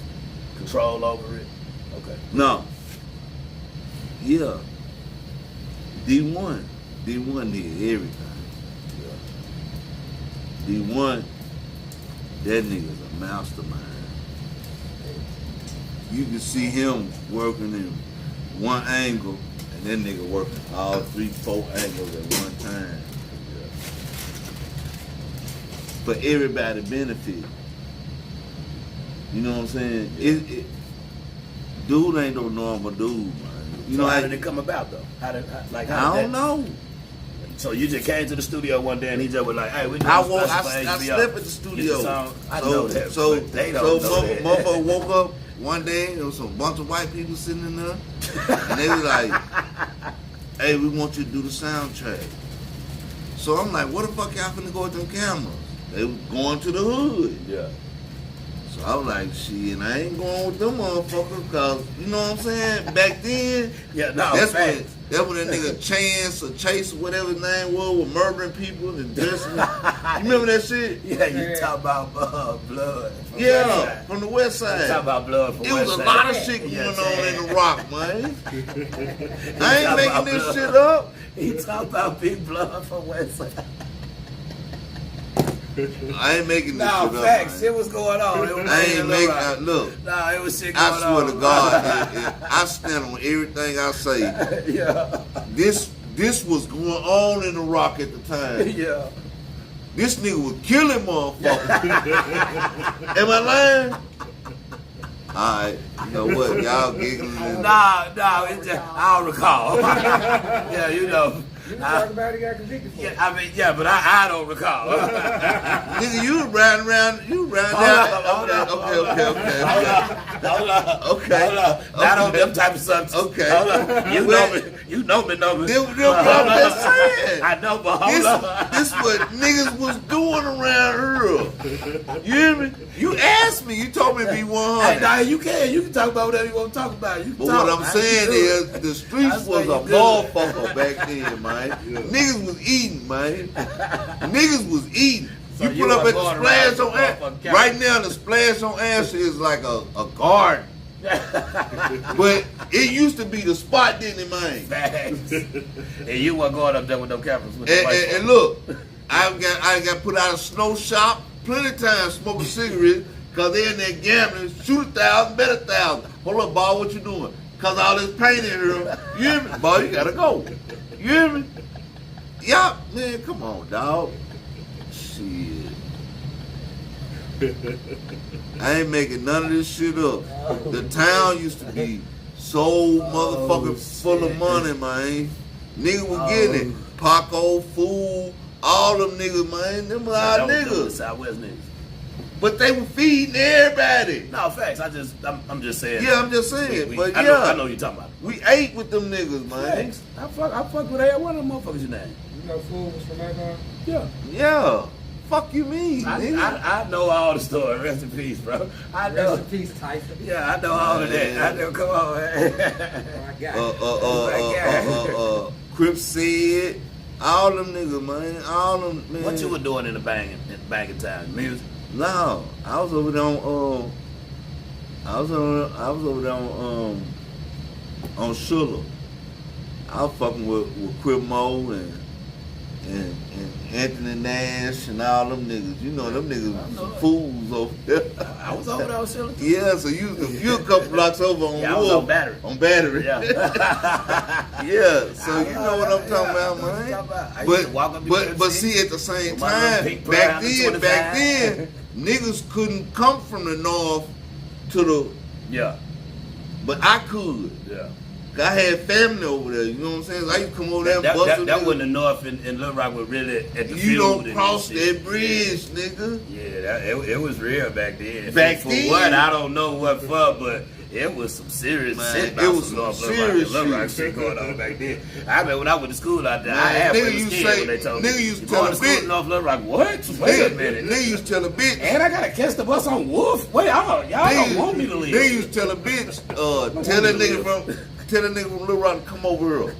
control over it? Okay. No. Yeah. D1 did everything. D1, that nigga's a mastermind. you can see him working in one angle, and that nigga working all 3, 4 angles at one time. For everybody benefit. You know what I'm saying? Dude ain't no normal dude, man. You So know how did it come about though? How did I don't know. So you just came to the studio one day and he just was like, "Hey, we doing I special for slept HBO." at the studio. I know that. So but they don't know that. motherfucker woke up one day. There was a bunch of white people sitting in there, and they was like, "Hey, we want you to do the soundtrack." So I'm like, "What the fuck y'all finna go with them cameras?" They was going to the hood. Yeah. So I was like, "Shit, and I ain't going with them motherfuckers, cause you know what I'm saying." Back then, Yeah, no, that's facts. when that nigga Chance or Chase or whatever his name was murdering people and dressing. You remember that shit? Yeah, you talk about blood. Yeah, from the west side. Talk about blood from It was West a Side. lot of shit going Yeah, on in the rock, man. He I ain't talk making about this blood. shit up. He talk about big blood from West Side. I ain't making this No, shit up. facts. Man. Shit was going on. It was I ain't making. right. Look, No, it was shit going I on. swear to God, I stand on everything I say. Yeah. This was going on in the rock at the time. Yeah. This nigga was killing motherfuckers. Am I lying? Alright, you know what? Y'all giggling. No, it's just, I don't recall. Yeah, you know. You talk about it, got convicted for it. Yeah, I mean, yeah, but I don't recall. Nigga, you riding around Hold down. up. Okay. Hold up. Not on them type of subjects. Okay. Hold up. You know me. You know me. Them what I'm just saying. I know, but hold up. This what niggas was doing around here. You hear me? You asked me. You told me to be 100. Hey, nah, you can talk about whatever you want to talk about. You can But talk. what I'm saying is, the streets was a motherfucker back then, man. Niggas was eating, man. Niggas was eating. So You put up at the splash on motherfucking Ash. Right now, the splash on Ash is like a garden. But it used to be the spot, didn't it, man? Facts. And you weren't going up there with them cameras. With And look, I got put out of snow shop plenty of times smoking cigarettes because they in there gambling. Shoot 1,000, bet 1,000. Hold up, boy, what you doing? Because all this pain in here. You hear me? Boy, you gotta go. You hear me? Yeah, man, come on, dog. Shit. I ain't making none of this shit up. The town used to be so motherfucking full of money, man. Niggas was getting it. Paco, Fool, all them niggas, man. Them were our niggas. Southwest niggas. But they were feeding everybody. No, facts. I'm just saying. Yeah, I'm just saying. But I yeah, know what you're talking about. we ate with them niggas, man. Thanks. I fuck with every one of them motherfuckers you name. You know, fool was from Akron? Yeah. Yeah. Fuck you mean, nigga? I know all the story. Rest in peace, bro. I know. Rest in peace, Tyson. Yeah, I know all of that. I know. Come on, man. Oh, I got it. Crip said, all them niggas, man. All them, man. What you were doing in the banging time? Music. No, I was over there on on Schuller. I was fucking with Crip Mo and Anthony Nash and all them niggas. You know them niggas was some fools over there. I was over there on Silver. Yeah, so you a couple blocks over on Yeah, I was Wolf. on Battery. On Battery. Yeah. Yeah, so you know what I'm talking about, man. I used to walk up the But see, at the same with my little time, pink back brown then, niggas couldn't come from the north to the, Yeah. but I could. Yeah. I had family over there, you know what I'm saying? So I used to come over there and bust That niggas. when the North and Little Rock were really at the You field don't and cross shit. that bridge, nigga. Yeah, it was real back then. Back for then? what, I don't know what for, but it was some serious Man, shit. it about was some North serious Little Rock shit. shit going on back then. I remember when I went to school out there, I Man, halfway nigga was used to scared say- when they told me, nigga used to you tell going a to school bitch. in North Little Rock? What? Wait a minute. Nigga used to tell a bitch. And I gotta catch the bus on Wolf. Wait, y'all don't want me to leave. They used to tell a bitch, tell that nigga from Little Rock to come over here.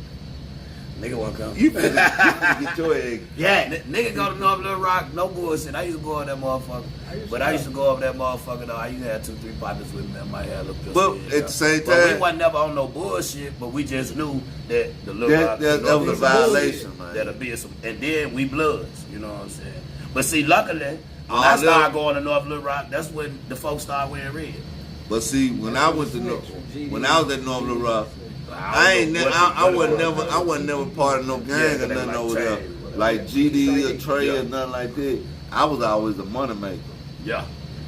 Nigga won't come. You finna get your egg. Yeah, nigga go to North Little Rock, no bullshit. I used to go over that motherfucker. I used to go over that motherfucker though. I used to have 2-3 partners with me that might have a little But pistol, at the same But we time, wasn't never on no bullshit, but we just knew that the Little Rock that North was a Little Rock violation, shit, man. That'll be some, and then we bloods, you know what I'm saying? But see, luckily, when All I them- started going to North Little Rock, that's when the folks started wearing red. But see, when I was at North Little Rock, I wasn't never part of no gang or nothing over there. Like GD or Trey or nothing like that. I was always a money maker. Yeah.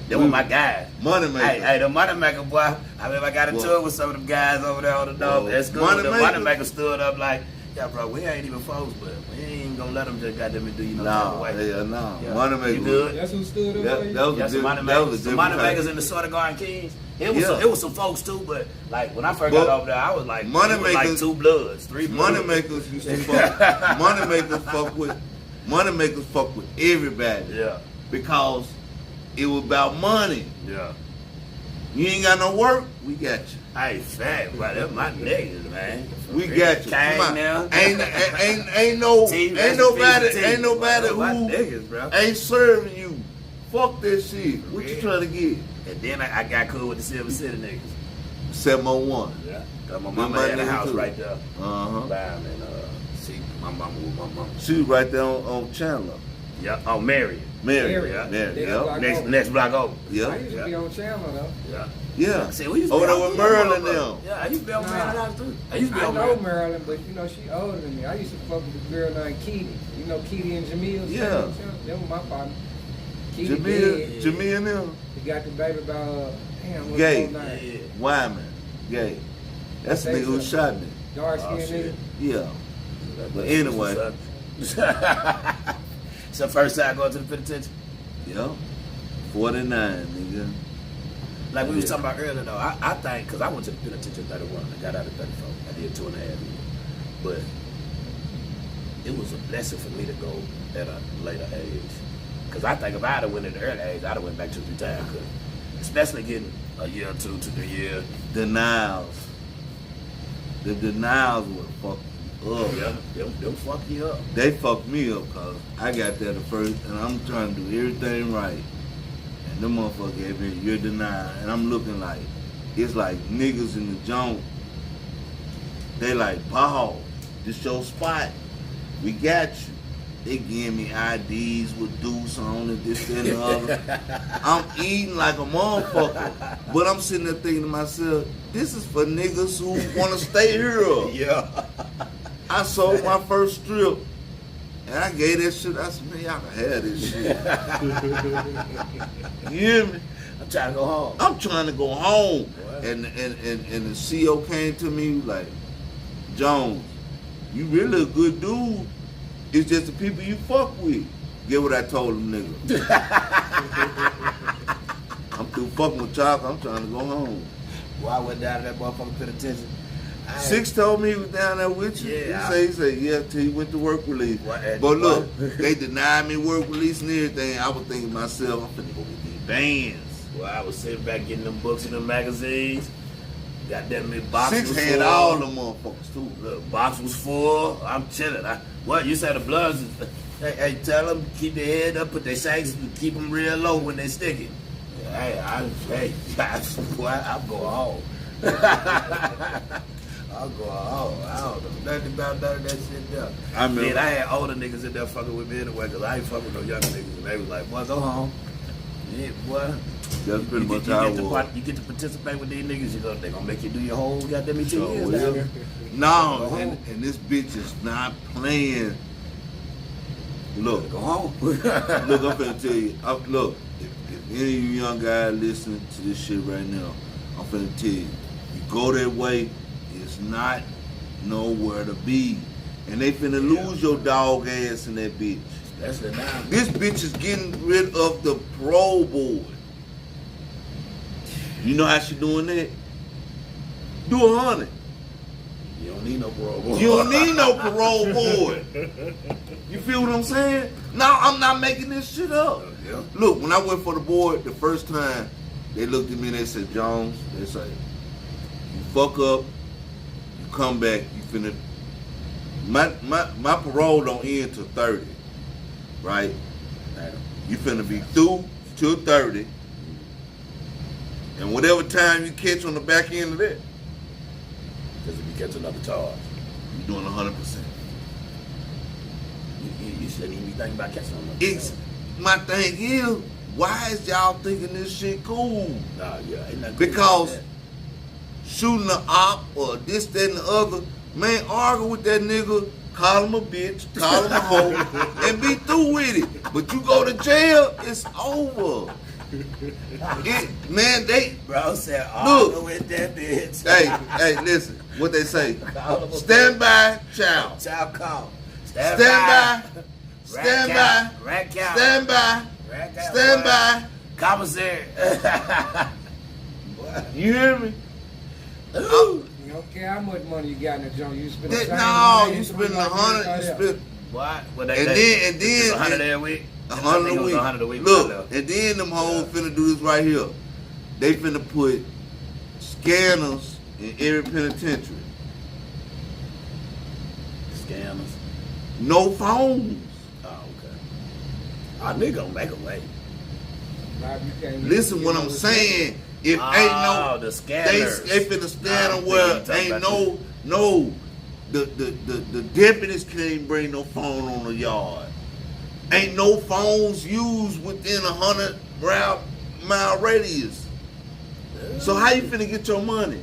They were my guys. Money maker. Hey, the money maker, boy. I remember I got into it with some of them guys over there on the dog. That's good. The money maker stood up like, yeah, bro, we ain't even folks, but we ain't gonna let them just goddamn do you no type of way. No. Yeah. Money maker. You good? That's who stood up for you? Some money makers in the Sort of Garden Kings. It was some folks too, but like when I first got over there, I was like, money makers, like 2 bloods, 3 bloods. Money makers used to fuck. Money makers fuck with everybody. Yeah. Because it was about money. Yeah. You ain't got no work, we got you. Hey, fat, bro, that's my niggas, man. We got you. Come on. Now. Ain't nobody who niggas, bro. ain't serving you. Fuck that shit. What you trying to get? And then I got cool with the Silver City niggas. 701. Yeah. Cause my mama had a house right there. Uh-huh. Bam, and see, my mama was my mama. She was right there on Chandler. Yeah. Oh, Marion. Marion. Yeah. Next block over. Yeah. I used to be on Chandler though. Yeah. Yeah. See, we used to over be there with Maryland now. Yeah, I used to be on Maryland house too. I know Maryland, but you know she older than me. I used to fuck with a girl named Keely. You know Keely and Jamil? Yeah. They were my partner. Jamil and them. He got the baby about what's Gay. his name? Wyman. Gay. That's the nigga who shot me. Dark skinned nigga. Yeah. But anyway. It's the first time going to the penitentiary. Yeah. 49, nigga. Like we was talking about earlier though, I think, because I went to the penitentiary 31, I got out at 34. I did 2.5 years. But it was a blessing for me to go at a later age. Because I think if I had went at an early age, I'd have went back 2-3 times. Especially getting a year or 2-3 years. Denials. The denials would fuck you up. Yeah, them fuck you up. They fucked me up because I got there the first, and I'm trying to do everything right. And them motherfucker gave me, you're denied. And I'm looking like, it's like niggas in the junk. They like, Paul, this your spot. We got you. They give me IDs with deuce on it, this, that, and the other. I'm eating like a motherfucker. But I'm sitting there thinking to myself, this is for niggas who want to stay here. Yeah. I sold my first strip. And I gave that shit. I said, man, y'all can have this shit. You hear me? I'm trying to go home. I'm trying to go home. And the CO came to me like, Jones, you really a good dude. It's just the people you fuck with. Get what I told them, nigga. I'm through fucking with y'all. I'm trying to go home. Well, I went down to that motherfucking penitentiary. Six told me he was down there with you. Yeah, He said, yeah, till he went to work release. But look, they denied me work release and everything. I was thinking to myself, I'm finna go get these bands. Well, I was sitting back getting them books and them magazines. Got that big box. Six was had full. all them motherfuckers too. Look, box was full. I'm chilling. What you said the bloods? Hey, tell them keep their head up, put their shanks, keep them real low when they stick it. Hey, I'm going home. I'll go home. I don't know nothing about none of that shit there. I had older niggas in there fucking with me anyway, because I ain't fucking with no young niggas. And they was like, boy, go home. Yeah, boy. That's pretty much how it was. You get to participate with these niggas, they gonna make you do your whole goddamn 2 years down there. No, and this bitch is not playing. Look, go home. Look, I'm finna tell you. Look, if any of you young guys listening to this shit right now, I'm finna tell you, you go that way, it's not nowhere to be. And they finna lose your dog ass in that bitch. That's the now. This bitch is getting rid of the parole board. You know how she doing that? Do 100. You don't need no parole board. You don't need no parole board. You feel what I'm saying? No, I'm not making this shit up. Yeah. Look, when I went for the board the first time, they looked at me and they said, Jones, they say, you fuck up, you come back, you finna. My parole don't end till 30, right? You finna be through till 30. And whatever time you catch on the back end of that, because if you catch another charge, you're doing 100%. You shouldn't even be thinking about catching another charge. My thing is, why is y'all thinking this shit cool? Nah, yeah, ain't nothing Because cool about shooting the op or this, that, and the other, man, argue with that nigga, call him a bitch, call him a hoe, and be through with it. But you go to jail, it's over. Man, they that. Bro said, look with that bitch. hey, listen, what they say. Stand by, child. Child call. Stand by. Stand by. Rack out. Stand by. Rack out. Stand by. Commissary. You hear me? You don't care how much money you got in the joint. You spend the same No, money, you spend 100, you spend What? Well, and then it's 100 every week. 100 a week. 100 a week. Look, and then them hoes finna do this right here. They finna put scanners in every penitentiary. Scammers. No phones. Oh, okay. Oh, nigga gonna make a way. Listen what I'm saying. If ain't the no, scanners. they finna scan I them think where you talking ain't about no, the deputies can't even bring no phone on the yard. Ain't no phones used within 100-mile radius. So how you finna get your money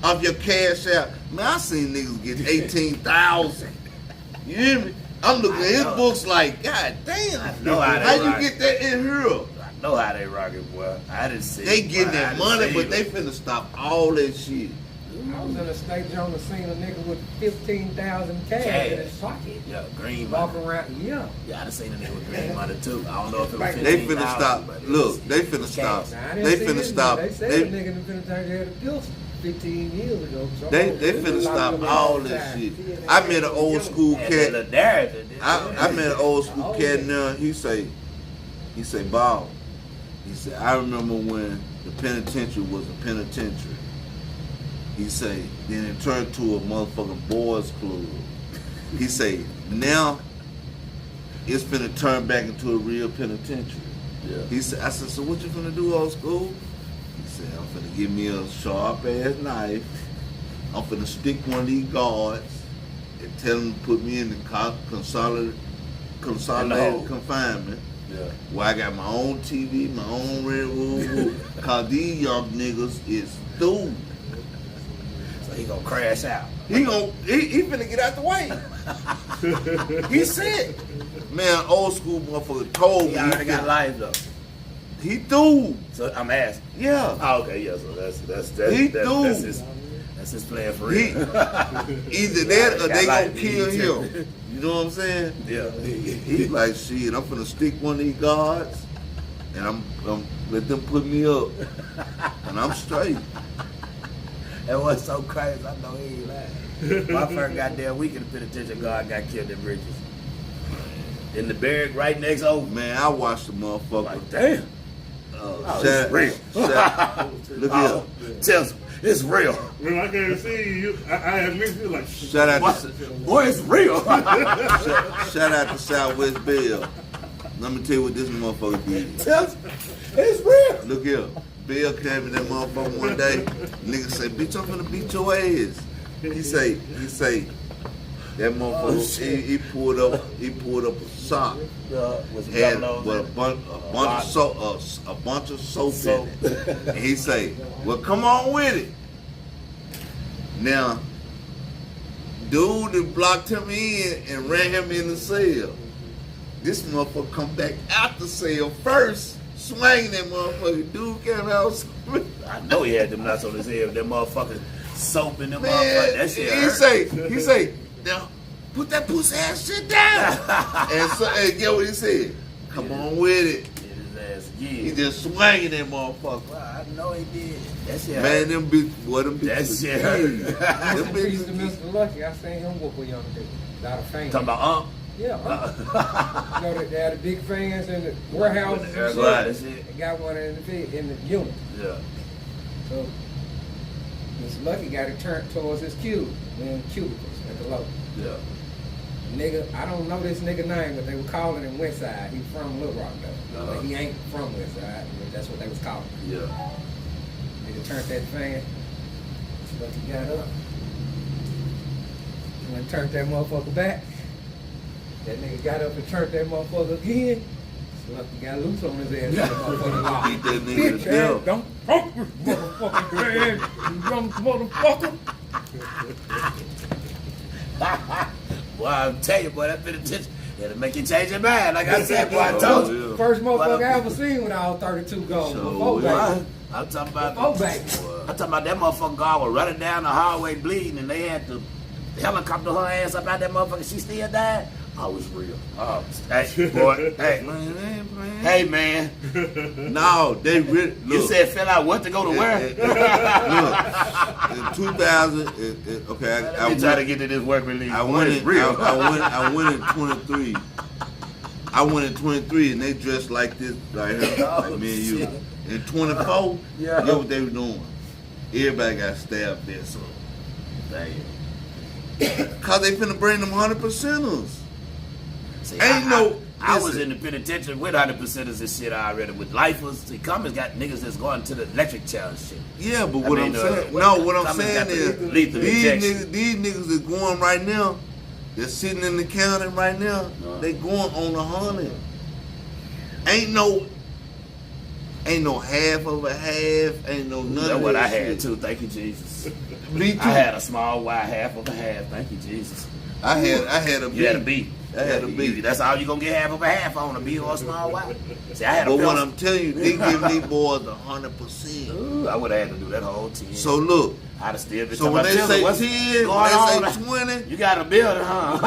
off your cash out? Man, I seen niggas get 18,000. You hear me? I'm looking at his books like, God damn. know how they how you rock. get that in here? I know how they rock it, boy. I didn't see. They getting that money, but they finna stop all that shit. I was in a state joint and seen a nigga with 15,000 cash in his pocket. Yeah, green Walking money. around, yeah. Yeah, I done seen a nigga with green money too. I don't know if it was They 15,000, finna stop. but it Look, was they finna cash. stop. Now, I didn't They see finna this stop. nigga. They said They the nigga in the penitentiary had a pistol 15 years ago. So they there's finna a lot stop of them all all the that time. shit. I met an old school And cat. the narrative. I met an old school cat now. He say, Bob. He said, I remember when the penitentiary was a penitentiary. He say, then it turned to a motherfucking boys club. He say, now it's finna turn back into a real penitentiary. Yeah. He said, I said, so what you finna do, old school? He said, I'm finna give me a sharp ass knife. I'm finna stick one of these guards and tell them to put me in the consolidated confinement. Yeah. Where I got my own TV, my own red room. Cause these young niggas is through. So he gonna crash out. He finna get out the way. He said, man, old school motherfucker told me He already got life though. he through. So I'm asking. Yeah. Oh, okay, yeah. So that's He that's his plan for He, real. either that or they gonna kill him. You know what I'm saying? Yeah. He like, shit, I'm finna stick one of these guards and I'm let them put me up and I'm straight. That was so crazy. I know he ain't lying. My first goddamn week in the penitentiary, guard got killed in Bridges. In the barrack right next over. Man, I watched the motherfucker. Like, damn. It's real. Look here. Tell him, it's real. When I came to see you, I admit you like, Shout out What? to Boy, it's real. shout out to Southwest Bill. Let me tell you what this motherfucker did. Tell him, it's real. Look here. Bill came in that motherfucker one day. Nigga say, bitch, I'm finna beat your ass. He say, that motherfucker, he pulled up a sock. Had with a bunch of soap in it. And he say, well, come on with it. Now, dude that blocked him in and ran him in the cell. This motherfucker come back out the cell first, swinging that motherfucker. Dude came out. I know he had them nuts on his head. That motherfucker soap in them motherfucker. Man, That shit hurt. he say, now put that pussy ass shit down. and get what he said? Come on with it. Get his ass He again. just swinging that motherfucker. Well, I know he did. That shit Man, hurt. them bitches, That was shit crazy. hurt. Them Peace to bitches. Mr. Lucky. I seen him whoop a young nigga without a fan. Talking about Yeah, you know, they had the big fans in the warehouses With the and airline shit. and shit. They got one in the unit. Yeah. So Mr. Lucky got it turned towards his cubicles at the low. Yeah. Nigga, I don't know this nigga name, but they were calling him Westside. He from Little Rock though. But he ain't from Westside. But that's what they was calling him. Yeah. Nigga turned that fan. Lucky got up. When turned that motherfucker back. That nigga got up and turned that motherfucker again. Look, you got loose on his ass. Motherfucking law. Beat that nigga Bitch to ass, death. don't fuck with motherfucking man, you young motherfucker. Boy, I'll tell you, boy, that penitentiary, it'll make you change your mind. Like I said, boy, I told you. Yeah. First motherfucker I ever seen when I was 32 goals. So, Before yeah. baby. I'm talking about, Before baby. I'm talking about that motherfucking girl was running down the hallway bleeding, and they had to helicopter her ass up out that motherfucker. She still died. Oh, it's real. Oh, hey, boy, hey, hey, man. No, they really. You Look, said fill out what to go to where? Look, in 2000, okay, Let me try to get to this work release. I Boy, went it's in, real. I went in 23. I went in 23 and they dressed like this right here, like me and you. shit. In 24, Yeah. guess what they were doing? Everybody got stabbed there, so. Damn. Cause they finna bring them 100%ers. See, Ain't no. I was listen, in the penitentiary with 100%ers and shit already with lifers. See, Cummins got niggas that's going to the electric chair and shit. Yeah, but I what mean, I'm saying, what- no, what I'm Cummins saying got the is lethal injection. these niggas is going right now. They're sitting in the county right now. They going on 100. Ain't no half of a half. Ain't no none That's of what that I had shit. too. Thank you, Jesus. Me too. I had a small white half of a half. Thank you, Jesus. I had a You had a B. B. I had a B. That's all you gonna get half of a half on, a B or a small white. See, I had a But what pencil. I'm telling you, they give these boys 100%. Ooh, I would have had to do that whole 10. So look, I'd have still been so when they talking say about 10, what's when going they on? say 20, You got a building, huh?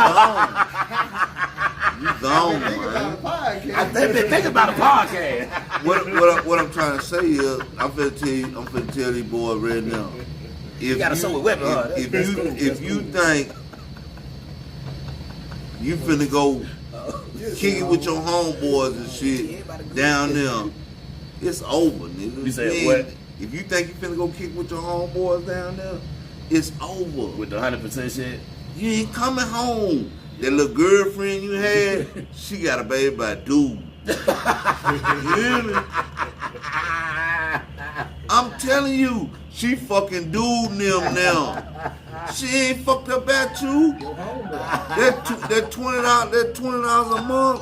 you gone, Think about man. a podcast. I think about a podcast. What I'm trying to say is, I'm finna tell these boys right now. If got a sew with weapon, huh? if you think you finna go kick it with your homeboys and shit down there, it's over, nigga. You said ain't- what? If you think you finna go kick it with your homeboys down there, it's over. With the 100% shit. You ain't coming home. That little girlfriend you had, she got a baby by a dude. You hear me? I'm telling you, she fucking dude them now. She ain't fucked up at you. That $20 a month.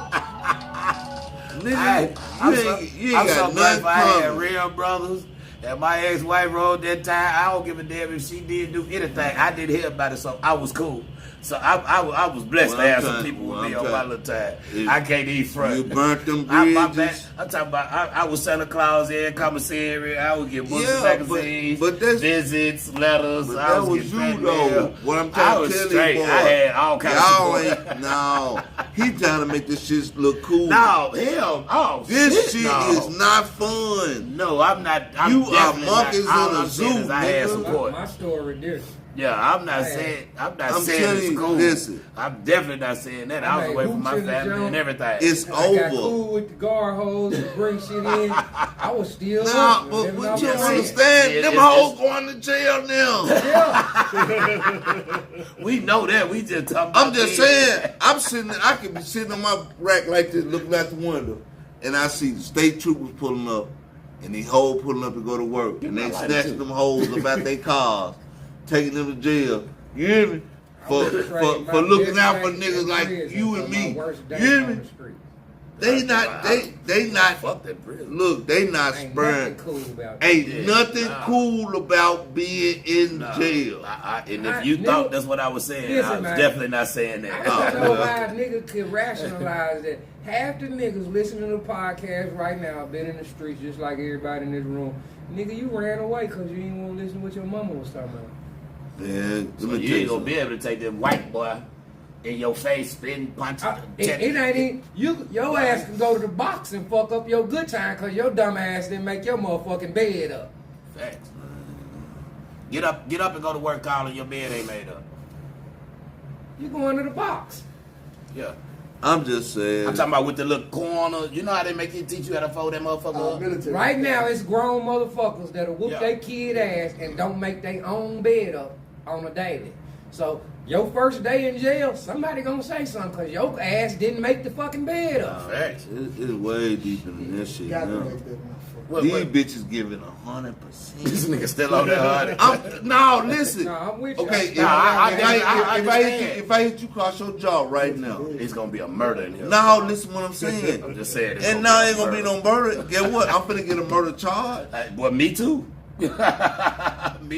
Nigga, you ain't I'm so got glad nothing if I had coming. real brothers. And my ex-wife rode that time. I don't give a damn if she did do anything. I didn't hear about it, so I was cool. So I was blessed Well, to have I'm some trying- people well, with me I'm on my trying- little time. If I can't eat front. you burnt them My bridges. bad. I'm talking about I was Santa Claus in commissary. I would get books Yeah, and magazines, but that's- visits, letters. But I that was was getting you fed though. mail. What I'm I trying was to tell straight. you, boy. I had all kinds of Y'all support. ain't no. He trying to make this shit look cool. No, hell, oh This shit no. is not fun. No, I'm not. I'm You are definitely monkeys not. All in a I'm saying zoo, is I had nigga. support. My story different. Yeah, I'm not Hey. saying. I'm not I'm saying telling it's you, cool. listen. I'm definitely not saying that. I was made away from my hoops in the family and jump. everything. It's I got over. cool with the guard hoes to bring shit in. I was still Nah, hustling, but living what off you my don't see, understand, it- them it's- hoes going to jail now. We know that. We just talking about I'm just saying, I could be sitting on my rack like this, looking out the window, and I see the state troopers pulling up, and these hoes pulling up to go to work, and they my lighter, snatching too. them hoes about their cars, taking them to jail. You hear me? For looking out for niggas like you and me. You hear me? They not. Fuck that prison. Look, they not Ain't spurring. nothing cool about it. Ain't Yeah, nothing nah. cool about being in No. jail. And if you thought that's what I was saying, I Listen, was man. definitely not saying I that. don't know how a nigga could rationalize that. Half the niggas listening to the podcast right now been in the streets just like everybody in this room. Nigga, you ran away because you didn't want to listen to what your mama was talking about. Man, So you ain't gonna be able to take that white boy in your face, spitting, punching. It ain't even, your ass can go to the box and fuck up your good time because your dumb ass didn't make your motherfucking bed up. Facts. Get up and go to work, calling your bed ain't made up. You going to the box. Yeah. I'm just saying. I'm talking about with the little corner. You know how they make you teach you how to fold that motherfucker up? Military. Right now, it's grown motherfuckers that'll whoop Yeah. their kid ass and don't make their own bed up on a daily. So, your first day in jail, somebody gonna say something because your ass didn't make the fucking bed up. Facts. It's way deeper than this shit Got to now. make that motherfucker. These bitches giving 100%. This nigga still on that 100. No, listen. No, I'm with you. Okay, I- if, I if I hit you across your jaw right now, It's gonna be a murder in here. now listen what I'm saying. I'm just saying. And now ain't gonna be no murder. Guess what? I'm finna get a murder charge. Well, me too. Me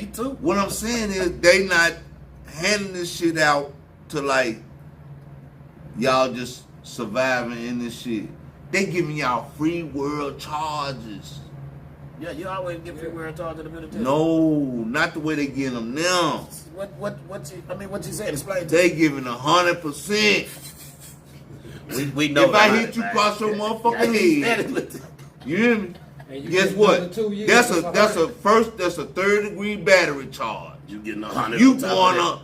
too. What I'm saying is they not handing this shit out to like y'all just surviving in this shit. They giving y'all free world charges. Yeah, you always give free world charge to the military. No, not the way they getting them now. What you saying? Explain to They giving 100%. we know. If I hit you across your motherfucking head, you hear me? And you Guess get what? another 2 years That's for a third degree battery charge. You getting 100. You on top going of up?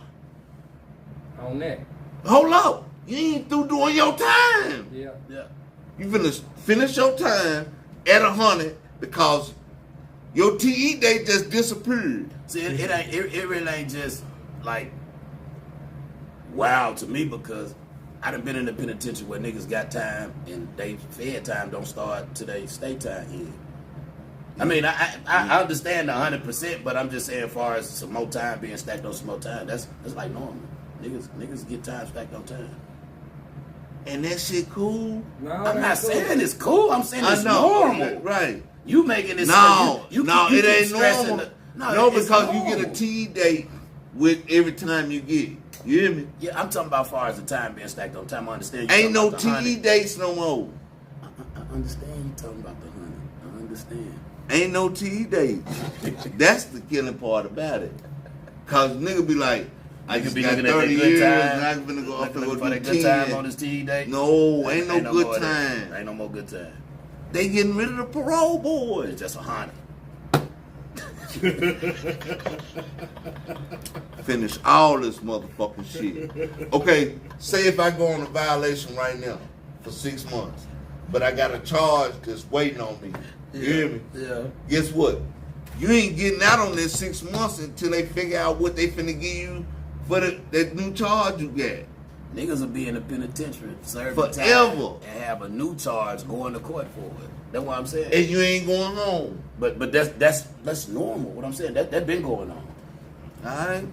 on that. Hold up! You ain't through doing your time. Yeah. that. Yeah. You finna finish your time at 100 because your TE date just disappeared. See, it really ain't just like wow to me because I done been in the penitentiary where niggas got time and they fed time don't start till they state time end. I mean, I understand the 100%, but I'm just saying, as far as some more time being stacked on some more time, that's like normal. Niggas get time stacked on time. And that shit cool? No, I'm not that's cool. saying it's cool. I'm saying it's I know. normal. Right. You making it No, you no, keep it ain't stressing normal. No, it's because you normal. get a TE date with every time you get. You hear me? Yeah, I'm talking about as far as the time being stacked on time. I understand. You Ain't no talking about the TE 100. dates no more. I understand you talking about the 100. I understand. Ain't no TE dates. That's the killing part about it. Cause nigga be like, I You just be got looking at 30 that good years time. and I'm finna go up and Looking go for do that good time on 10. this TE day. No, ain't no more good of that. time. Ain't no more good time. They getting rid of the parole It's boys. just 100. Finish all this motherfucking shit. Okay, say if I go on a violation right now for 6 months, but I got a charge that's waiting on me. You hear me? Yeah. Guess what? You ain't getting out on this 6 months until they figure out what they finna give you for that new charge you got. Niggas will be in the penitentiary, serve Forever. time, and have a new charge going to court for it. That's what I'm saying. And you ain't going home. But that's normal. What I'm saying that been going on. Alright?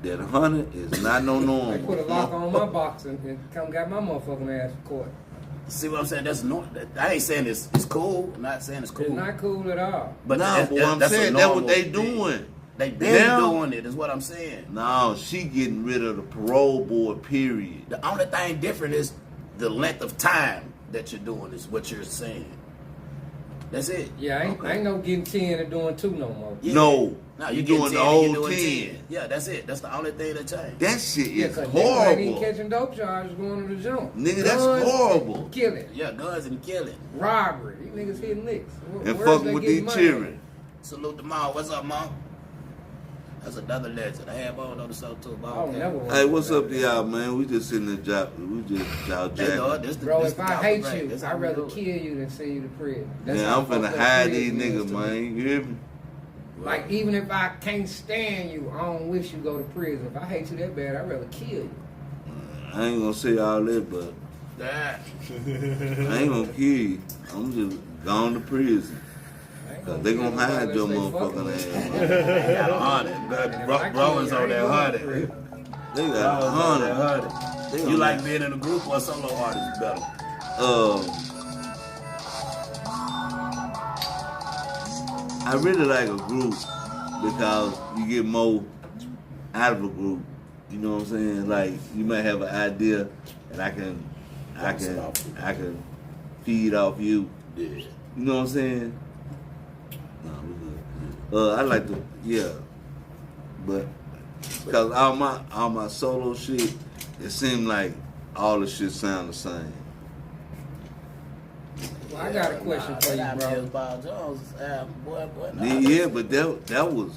That 100 is not no norm. They put a lock on my box and come got my motherfucking ass to court. See what I'm saying? That's normal. I ain't saying it's cool. I'm not saying it's cool. It's not cool at all. But Nah, but what I'm that's a saying, that's what normal they thing. doing. They been Now- doing it. Is what I'm saying. No, she getting rid of the parole board, period. The only thing different is the length of time that you're doing is what you're saying. That's it. Yeah, I ain't no getting 10 and doing 2 no more. Yeah. No, No, you get doing 10 the and whole you're doing 10. 10. Yeah, that's it. That's the only thing that changed. That shit Yeah, is cause niggas ain't even horrible. catching dope charges going to the jump. Nigga, that's Guns, horrible. Killing. Yeah, guns and killing. Robbery. These niggas hitting licks. And Where's fucking they with getting these money? children. Salute to Mom. What's up, Mom? That's another legend. I have on the show too. I don't never want Hey, to what's do up to that. y'all, man? We just sitting there we just y'all Hey, Lord, jacking. Bro, if I hate you, I'd I'd rather kill you than send you to prison. That's Man, how I'm finna fucked up hide these prison is niggas, to me. man. You hear me? Like, even if I can't stand you, I don't wish you go to prison. If I hate you that bad, I'd rather kill you. I ain't gonna say all that, but I ain't gonna kill you. I'm just going to prison. I ain't Cause they kill gonna hide nobody your unless they motherfucking fucking ass. with Man. They got 100. Bro is on that 100. They Bro got is on that 100. 100. They You on like that. being in a group or solo artist better? I really like a group because you get more out of a group. You know what I'm saying? Like you might have an idea, and I can feed off you. Yeah. You know what I'm saying? No, we good. I like to, yeah, but because all my solo shit, it seemed like all the shit sound the same. Well, I got a question for you, bro. Bob Jones, boy. Yeah, but that was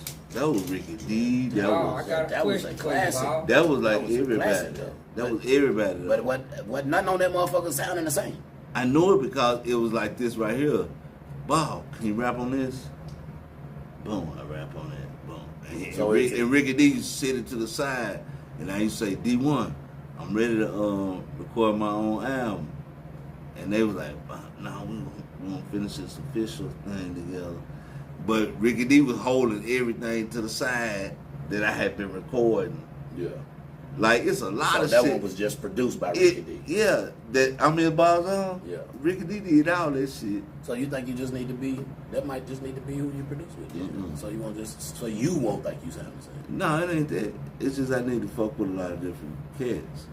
Ricky D. That Oh, I was got a that was question a for you, classic. Bob. that was like that was a everybody. classic, though. That was everybody. though. But what nothing on that motherfucker sounding the same. I know it because it was like this right here. Bob, can you rap on this? Boom, I rap on that. Boom. And, So and Ricky D used to sit it to the side, and I used to say, D1, I'm ready to record my own album. And they was like, no, we gonna finish this official thing together. But Ricky D was holding everything to the side that I had been recording. Yeah. Like it's a lot of that shit. one was just produced by Ricky D. Yeah, that I'm in balls on. Yeah. Ricky D did all that shit. So you think you just need to be? That might just need to be who you produce with. Mm-mm. So you won't just. So you won't think you sound the same. No, it ain't that. It's just I need to fuck with a lot of different cats.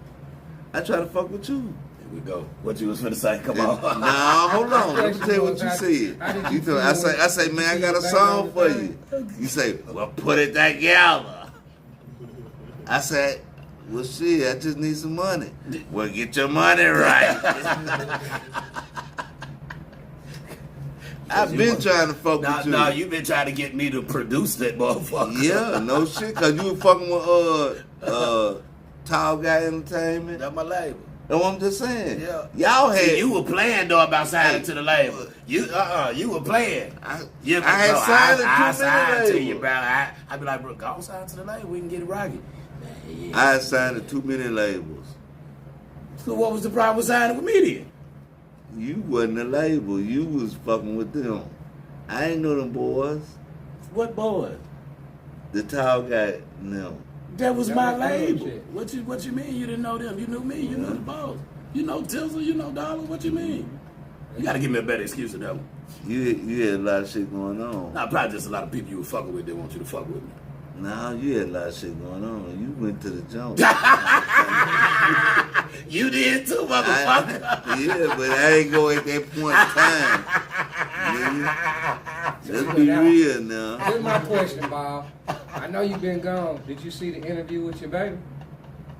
I try to fuck with you. Here we go. What you was finna say? Come on. Nah, hold on. Let me tell you what you said. You tell, I say, man, I got a song for you. You say, well, put it together. I said, well, shit, I just need some money. Well, get your money right. I've been trying to fuck with you. No, you been trying to get me to produce that motherfucker. Yeah, no shit, cause you were fucking with Tall Guy Entertainment. That's my label. That's what I'm just saying. Yeah. Y'all had. See, you were playing though about signing to the label. You were playing. I had signed I it signed to to you, label. bro. I be like, bro, go sign to the label. We can get it rocking. I had signed to too many labels. So what was the problem with signing with me then? You wasn't a label. You was fucking with them. I ain't know them boys. What boy? The Tall Guy, no. That was That my was good label. shit. What you mean you didn't know them? You knew me. You knew the boss. You know Tizzle. You know Dollar. What you mean? You gotta give me a better excuse than that one. You had a lot of shit going on. Nah, probably just a lot of people you were fucking with that want you to fuck with me. Nah, you had a lot of shit going on. You went to the jump. You did too, motherfucker. Yeah, but I ain't go at that point in time. Nigga. Let's be real now. Here's my question, Bob. I know you've been gone. Did you see the interview with your baby?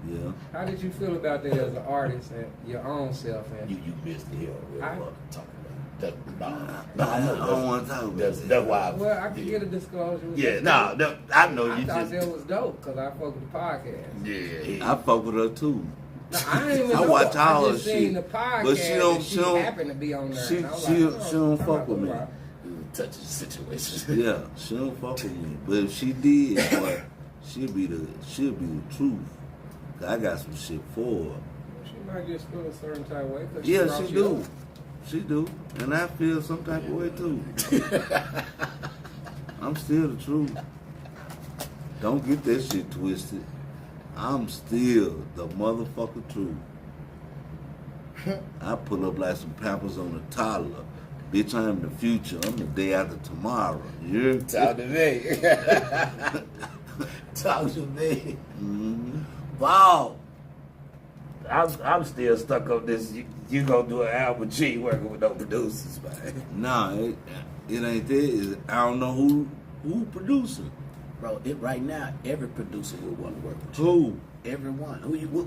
Yeah. How did you feel about that as an artist and your own self? And You missed the hell with I- what I'm talking about. That, I don't want to talk about That's that. why. well, I can get a disclosure. With Yeah, this. no, I know I you thought just. that was dope because I fuck with the podcast. Yeah, I fuck with her too. No, I didn't even I know. watch all I her just seen shit. the podcast. But she don't- and she don't- happened to be on there. she- and I was she- like, she don't I'm fuck with not me. gonna lie. touchy situation. Yeah, she don't fuck with me. But if she did, boy, she'll be the truth. 'Cause I got some shit for her. She might just feel a certain type of way. 'Cause Yeah, brought she you do. up. She do. And I feel some type of way too. I'm still the truth. Don't get that shit twisted. I'm still the motherfucker truth. I pull up like some Pampers on a toddler. Bitch, I'm the future. I'm the day after tomorrow. You hear? Talk to me. Talk to me. Mm-hmm. Wow. I'm still stuck on this. You gonna do an album with G working with no producers, man. Nah, it ain't that. I don't know who producing. Bro, right now, every producer would want to work with you. Who? Everyone.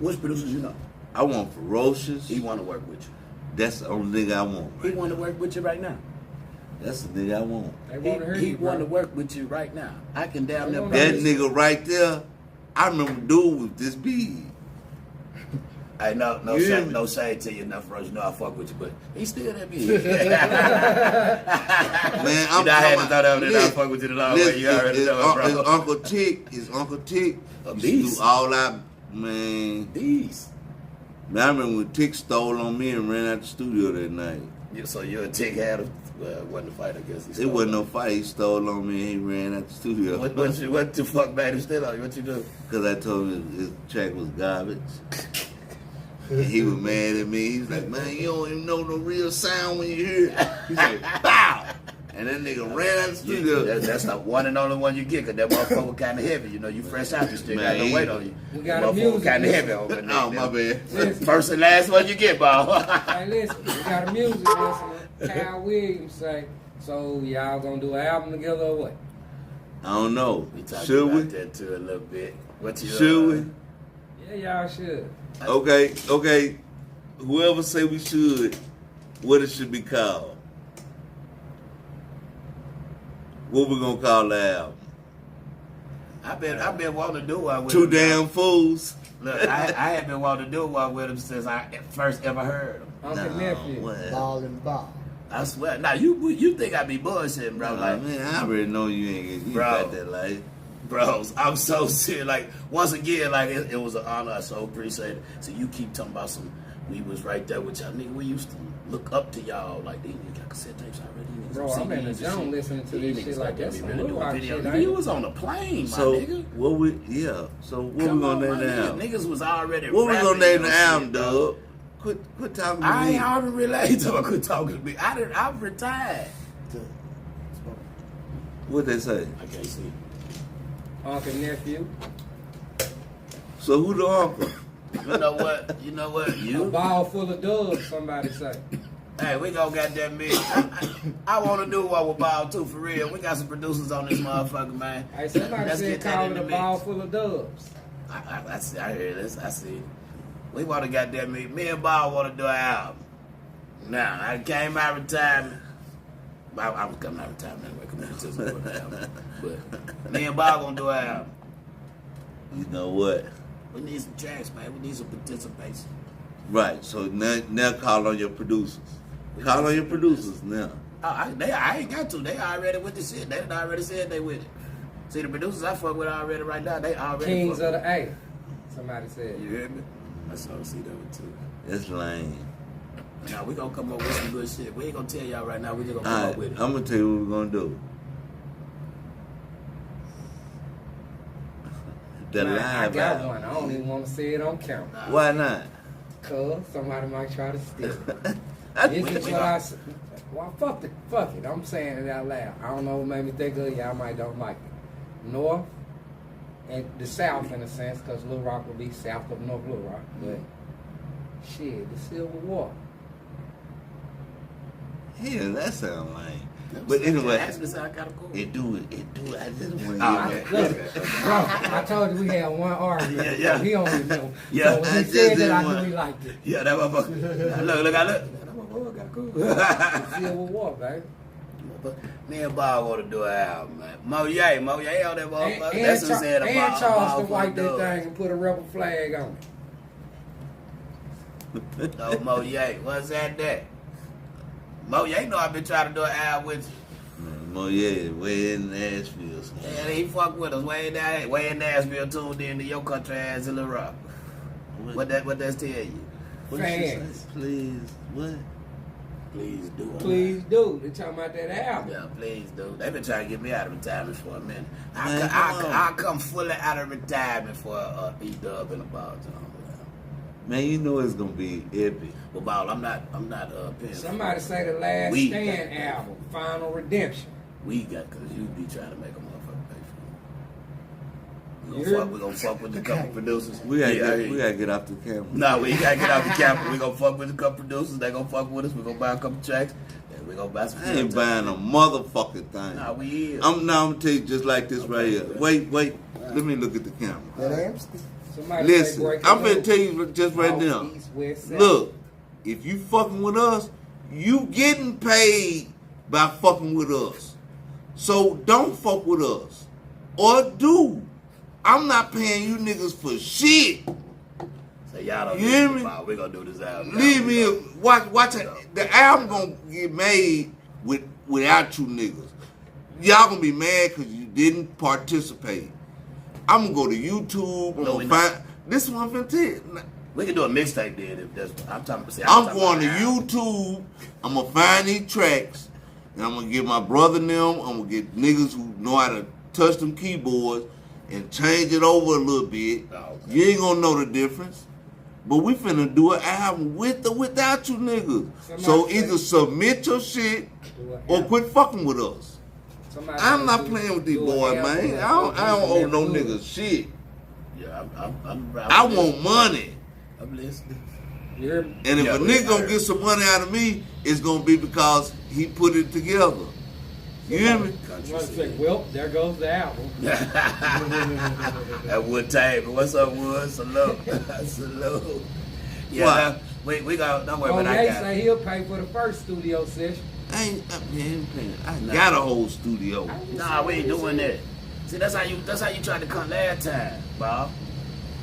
Which producers you know? I want Ferocious. He want to work with you. That's the only nigga I want. He Right want to now. work with you right now. That's the nigga I want. They want to hear He you, want to bro. work with you right now. I can damn near wanna- That promise. nigga right there, I remember dude with this big. Hey, no Yeah. shade, no shade to you, enough for us. You know I fuck with you, but he's still that big. Man, Man, I'm I had to talking throw that about- one in. I fuck with you the long way. Listen, You already his know it, bro. Uncle Tick, his Uncle Tick, A used to do beast. all that, man. These. Man, I remember when Tick stole on me and ran out the studio that night. So you're a tick had a wasn't a fight, I guess. It wasn't no fight. He stole on me and he ran out the studio. What the fuck made him still on you? What you do? Because I told him his track was garbage. And he was mad at me. He was like, man, you don't even know the real sound when you hear it. He's like, bow! And that nigga ran out of the studio. That's the one and only one you get, because that motherfucker kind of heavy. You know, you fresh out, you still got no Man, weight on you. We got That a music motherfucker kind of listen. heavy over there. Oh, my bad. Listen. First and last one you get, bro. Hey, listen, we got a music listener. Kyle Williams say, so y'all gonna do an album together or what? I don't know. We talked Should about we? that too a little bit. What you Should we? Yeah, y'all should. Okay. Whoever say we should, what it should be called? What we gonna call the album? I've been wanting to do one with Two him. Damn Fools? Look, I have been wanting to do one with him since I first ever heard him. Uncle Nephew. what? Ball and ball. I swear. Now you think I be bullshitting, bro? Like, Man, I already know you ain't Bro. got that life. bros, I'm so serious. Like, once again, like it was an honor. I so appreciate it. So you keep talking about some we was right there with y'all. Nigga, we used to look up to y'all like these niggas got cassette tapes already. Niggas Bro, I'm in the zone listening to this shit like that. Really doing video. Shit, Nigga, you was on a plane, my So nigga. what we So what Come we gonna on, name the my album? niggas was already. What we gonna rapping name the your album, shit, dog. dog? Quit talking to I me. ain't already related to quit talking to me. I'm retired. What they say? I can't see. Uncle, nephew. So who the uncle? You know what? You know what? A You. ball full of doves, somebody say. Hey, we gonna get that bitch. I want to do one with Ball too, for real. We got some producers on this motherfucker, man. Hey, somebody Let's said get that call in it the a mix. ball full of doves. I see. I hear this. I see. We want to get that me. Me and Ball want to do an album. Now, I came out of retirement. I was coming out of retirement anyway. Come on, just do an album. But me and Ball gonna do an album. You know what? We need some tracks, man. We need some participation. Right. So now call on your producers. Call on your producers now. I ain't got to. They already with the shit. They already said they with it. See, the producers I fuck with already right now, they already Kings fuck of with the A. Somebody said. You hear me? I saw see that one too. That's lame. Now we gonna come up with some good shit. We ain't gonna tell y'all right now. We just gonna come Alright, up with it. I'm gonna tell you what we're gonna do. The Man, I live got album. one. I don't even want to say it on camera. Why not? Cause somebody might try to steal it. We- This is we what got- I said. Well, fuck it. I'm saying it out loud. I don't know what made me think of it. Y'all might don't like it. North and the South in a sense, because Little Rock will be south of North Little Rock. But shit, the Civil War. Yeah, that sound lame. But anyway, Actually, sound kinda cool. it do. I just want Oh, to okay. Look, bro, I told you we had one argument. Yeah. He don't even know. Yeah. So when I he just said that, didn't I want- knew he liked it. Yeah, that motherfucker. Look, I look. That motherfucker got cool. The Civil War, baby. Me and Bob want to do an album, man. Mo Ye on that motherfucker. And, That's what said and about Charleston Bob white that thing and put a rebel flag on it. No, Mo Ye. What's that? Mo Ye know I've been trying to do an album with you. Oh yeah, way in Nashville. And he fuck with us way in Nashville, tuned in to your country ass in the rock. What that's tell you? What did she say? Fans. Please, what? Please do it. Please do. They talking about that album. Yeah, please do. They've been trying to get me out of retirement for a minute. Man, come on. I'll come fully out of retirement for a E-Dub and a ball zone. Man, you know it's gonna be epic. But ball, I'm not paying. Somebody say the Last We Stand got- album, Final Redemption. We got, cause you be trying to make a motherfucker pay for it. Yeah. We gonna fuck with the couple producers. We gotta Yeah, get off the camera. Nah, we gotta get out the camera. We gonna fuck with the couple producers. They gonna fuck with us. We gonna buy a couple tracks. And we gonna buy some. I ain't buying a motherfucking thing. Nah, we is. I'm gonna tell you just like this right here. Wait. Let me look at the camera. Somebody Listen, say break I'm it gonna up. tell you just right North, now. East, West, South. Look, if you fucking with us, you getting paid by fucking with us. So don't fuck with us. Or do. I'm not paying you niggas for shit. So y'all don't You hear listen me? about. We gonna do this album. Leave me watch it. The album gonna get made without you niggas. Y'all gonna be mad because you didn't participate. I'm gonna go to YouTube. I'm No, gonna we find this one for We can do a mixtape then if that's. I'm talking. See, I'm talking going to about album. YouTube. I'm gonna find these tracks, and I'm gonna get my brother and them. I'm gonna get niggas who know how to touch them keyboards and change it over a little bit. Oh, okay. You ain't gonna know the difference. But we finna do an album with or without you niggas. Somebody So say- either submit your shit Do an or album. quit fucking with us. Somebody I'm say not do- playing with these do an boys, album man. with I don't owe no Never Do It. niggas shit. Yeah, I'm I want money. I'm listening. You hear me? And if Yeah, a we nigga gonna heard. get some money out of me, it's gonna be because he put it together. You hear me? Somebody say, well, there goes the album. At Wood Table. What's up, Wood? Salute. Salute. Yeah, What? nah, we got. Don't worry Oh, about they that. say he'll pay for the first studio session. I got a whole studio. Nah, we ain't doing that. See, that's how you tried to cut last time, Bob.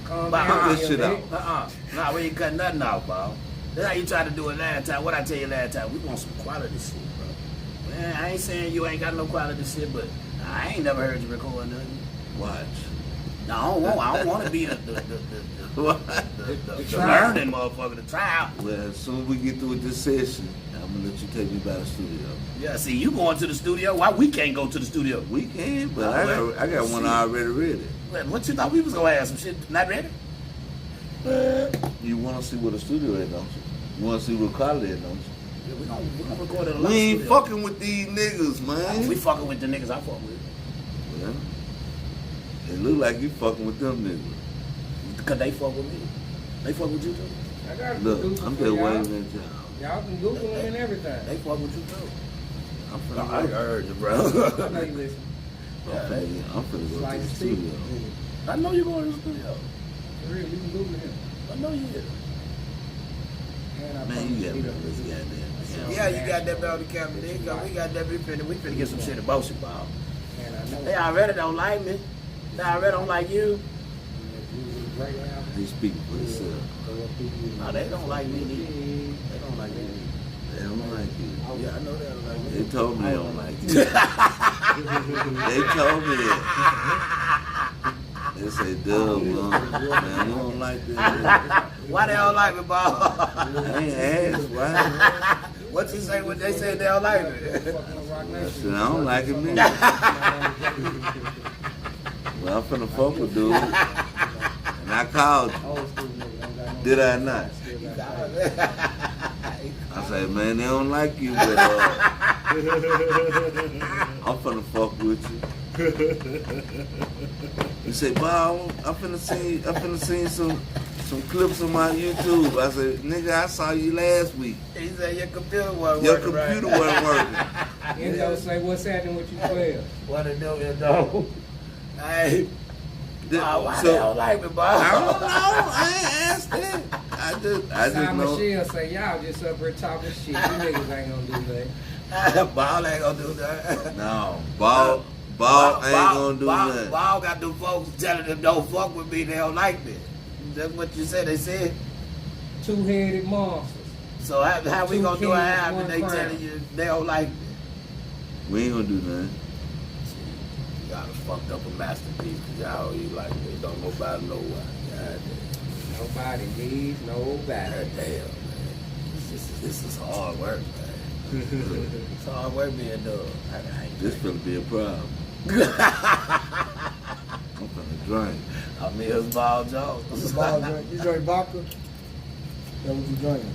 Calm Bob, down, cut this shit Bill. out. Nah, we ain't cutting nothing out, Bob. That's how you tried to do it last time. What I tell you last time? We want some quality shit, bro. Man, I ain't saying you ain't got no quality shit, but I ain't never heard you record nothing. Watch. No, I don't want to be the learning motherfucker, the trial. Well, as soon as we get through with this session, I'm gonna let you take me by the studio. Yeah, see, you going to the studio? Why we can't go to the studio? We can, but I got one already ready. What you thought we was gonna have some shit not ready? You want to see what the studio is, don't you? You want to see what quality is, don't you? Yeah, we gonna record it a lot. We ain't fucking with these niggas, man. We fucking with the niggas I fuck with. Well, it look like you fucking with them niggas. Because they fuck with me. They fuck with you too. I got Look, Google I'm for just y'all. waiting at y'all. Y'all can Google them and everything. They fuck with you too. I'm No, finna I go. heard you, bro. I know you listen. I'm finna go Like to the Steve. studio. I know you going to the studio. For real, you can Google him. I know you is. And I Man, you got me promise on this goddamn. Yeah, you got that on the camera. There you go. We got that. We finna get some shit in motion, Bob. And I know They already don't like me. They already don't like you. He's speaking for himself. No, they don't like me neither. They don't like me. They don't like you. Yeah, I know they don't like me. They told me they don't like you. They told me that. They say, "Dub, man, we don't like that." Why they don't like me, Bob? I ain't asked why. What you say when they say they don't like me? I said, I don't like it, man. Well, I'm finna fuck with dude. And I called you. Did I not? I said, man, they don't like you, but I'm finna fuck with you. He said, Bob, I'm finna see some clips on my YouTube. I said, nigga, I saw you last week. He said your computer wasn't Your working computer right. wasn't working. And they'll say, what's happening with you 12? What to do, you know? Hey, why they So, don't like me, Bob? I don't know. I ain't asked that. I just Simon know. Michelle say, y'all just up here talking shit. You niggas ain't gonna do that. Ball ain't gonna do that. No, Ball ain't gonna do nothing. Ball got them folks telling them don't fuck with me, they don't like me. That's what you said, they said. Two-headed monsters. So how we Two gonna do kings, a half one and they crown. telling you they don't like me? We ain't gonna do nothing. Y'all done fucked up a masterpiece, cause y'all you like me, don't nobody know why. God Nobody needs nobody. damn, man. This is hard work, man. It's hard work being done. This finna be a problem. I'm finna drink. I'm Mills Ball Jones. What's the ball drink? You drink vodka? That what you drinking?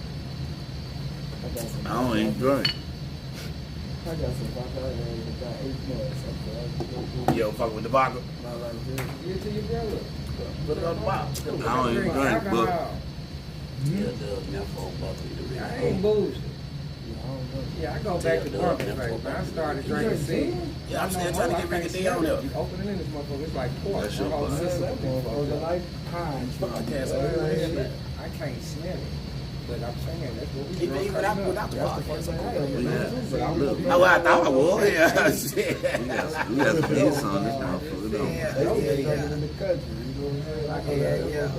I got some. I don't even drink. I got some vodka. I got 8 months. You don't fuck with the vodka? Not like this. Give it to your brother. Put it on the bottle. I don't even drink, but I ain't bullshit. Yeah, I don't know. Yeah, I go back to pumpkin face, man. I started drinking C. Yeah, I'm still trying to get Ricky D on there. You open it in this motherfucker, it's like pork. That's your My whole fault. system be Or fucked the up. life pine. I can't smell it. But I'm saying that's what we Even doing. without the That's the vodka. first thing I ever we got, done. look, Oh, I thought I would. Yeah, shit. we got some hits on this motherfucker. Don't we? Yeah. They was drinking in the country. You know what I'm saying? Yeah. A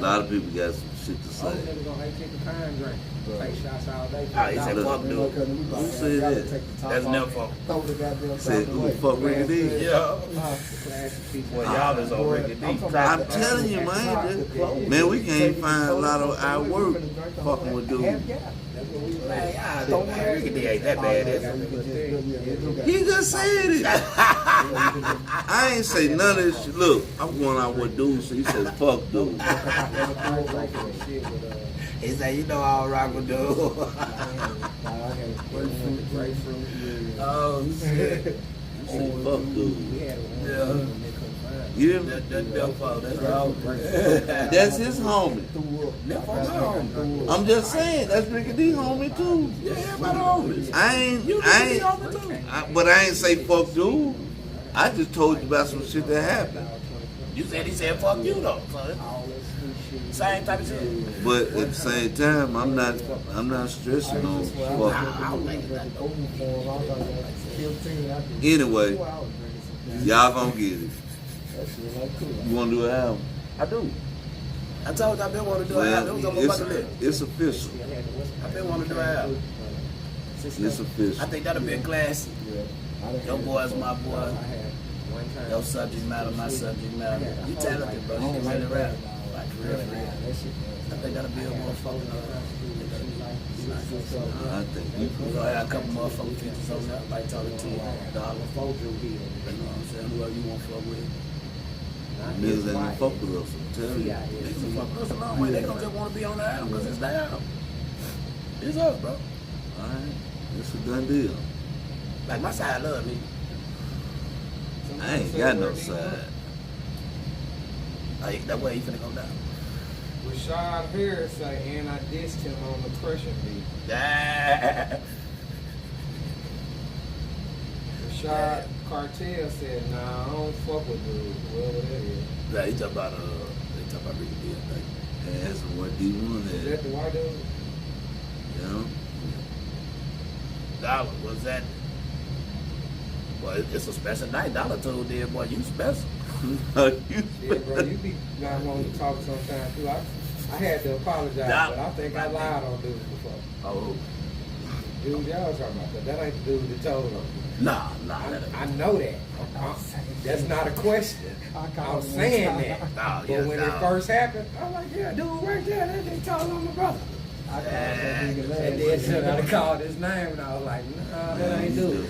lot of people got some shit to All say. niggas gonna hate take a pine drink. Take shots all day. Oh, he said, fuck dude. Who said that? That's never fuck. Throw the goddamn Said, top who away. fuck Ricky D? Yeah. Classic people. Well, y'all is on Ricky D. I'm telling you, man, we can't find a lot of our work fucking with dudes. That's what we Man, y'all don't Ricky D ain't that bad, is it? He just said it. I ain't say none of this shit. Look, I'm going out with dudes, so he said, fuck dude. He said, you know I'll rock with dude. Oh, shit. He said, fuck dude. Yeah. You hear me? That's all. That's his homie. I'm just saying, that's Ricky D homie too. Yeah, everybody homies. But I ain't say fuck dude. I just told you about some shit that happened. You said he said fuck you though. So same type of shit. But at the same time, I'm not stressing on fuck. I don't think it's that. Anyway, y'all gonna get it. You wanna do an album? I do. I told you I've been wanting to do an album. It was on my bucket list. It's official. I've been wanting to do an album. It's official. I think that'll be a classic. Your boy's my boy. One time. Your subject matter, my subject matter. You talented, bro. You can really rap. Like, for real, for real. I think that'll be a motherfucker. I think We're gonna have a couple motherfucking features on that, like talking to you, dollar. You know what I'm saying? Whoever you want to fuck with. niggas ain't gonna fuck with us. I'm telling you. Niggas will fuck with us a long way. They gonna just want to be on the album because it's the album. It's us, bro. Alright, it's a done deal. Like, my side love me. I ain't got no side. Like, that way he finna go down. Rashad Harris say, and I dissed him on the Pressure beat. Rashad Cartel said, nah, I don't fuck with dude, whoever that is. Yeah, he talk about Ricky D, I think. And that's what D1 Is had. that the white dude? You know? Dollar, what's that? Boy, it's a special night. Dollar told there, boy, you special. Yeah, bro, you be not wanting to talk sometimes too. I had to apologize, but I think I lied on dude before. Oh, Dude, y'all talking about that. That ain't the dude that told him. nah. I know that. That's not a question. I'm saying that. Oh, But yeah, when it first happened, I'm like, yeah, dude, right there, that they told on my brother. And then should I called his name, and I was like, nah, that ain't dude.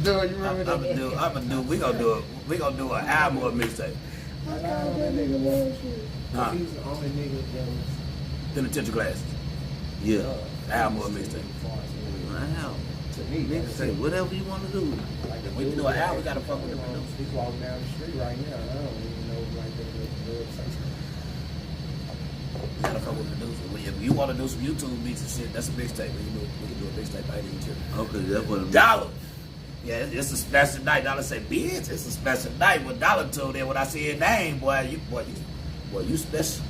Dude, you remember that? We gonna do an album or a mixtape. I called that nigga bullshit. Huh? He's the only nigga that was Penitentiary Glasses. Yeah. Album or a mixtape. Wow. to me. Niggas say whatever you want to do. Like the We can dude do an that album, we gotta fuck with the actually, producer. he's walking down the street right now. I don't even know like the We gotta fuck with producer. If you wanna do some YouTube beats and shit, that's a mixtape. We can do a mixtape. I ain't even Okay, that's what it means. Dollar. Yeah, it's a special night. Dollar say, bitch, it's a special night. What Dollar told there when I see his name, boy, you special.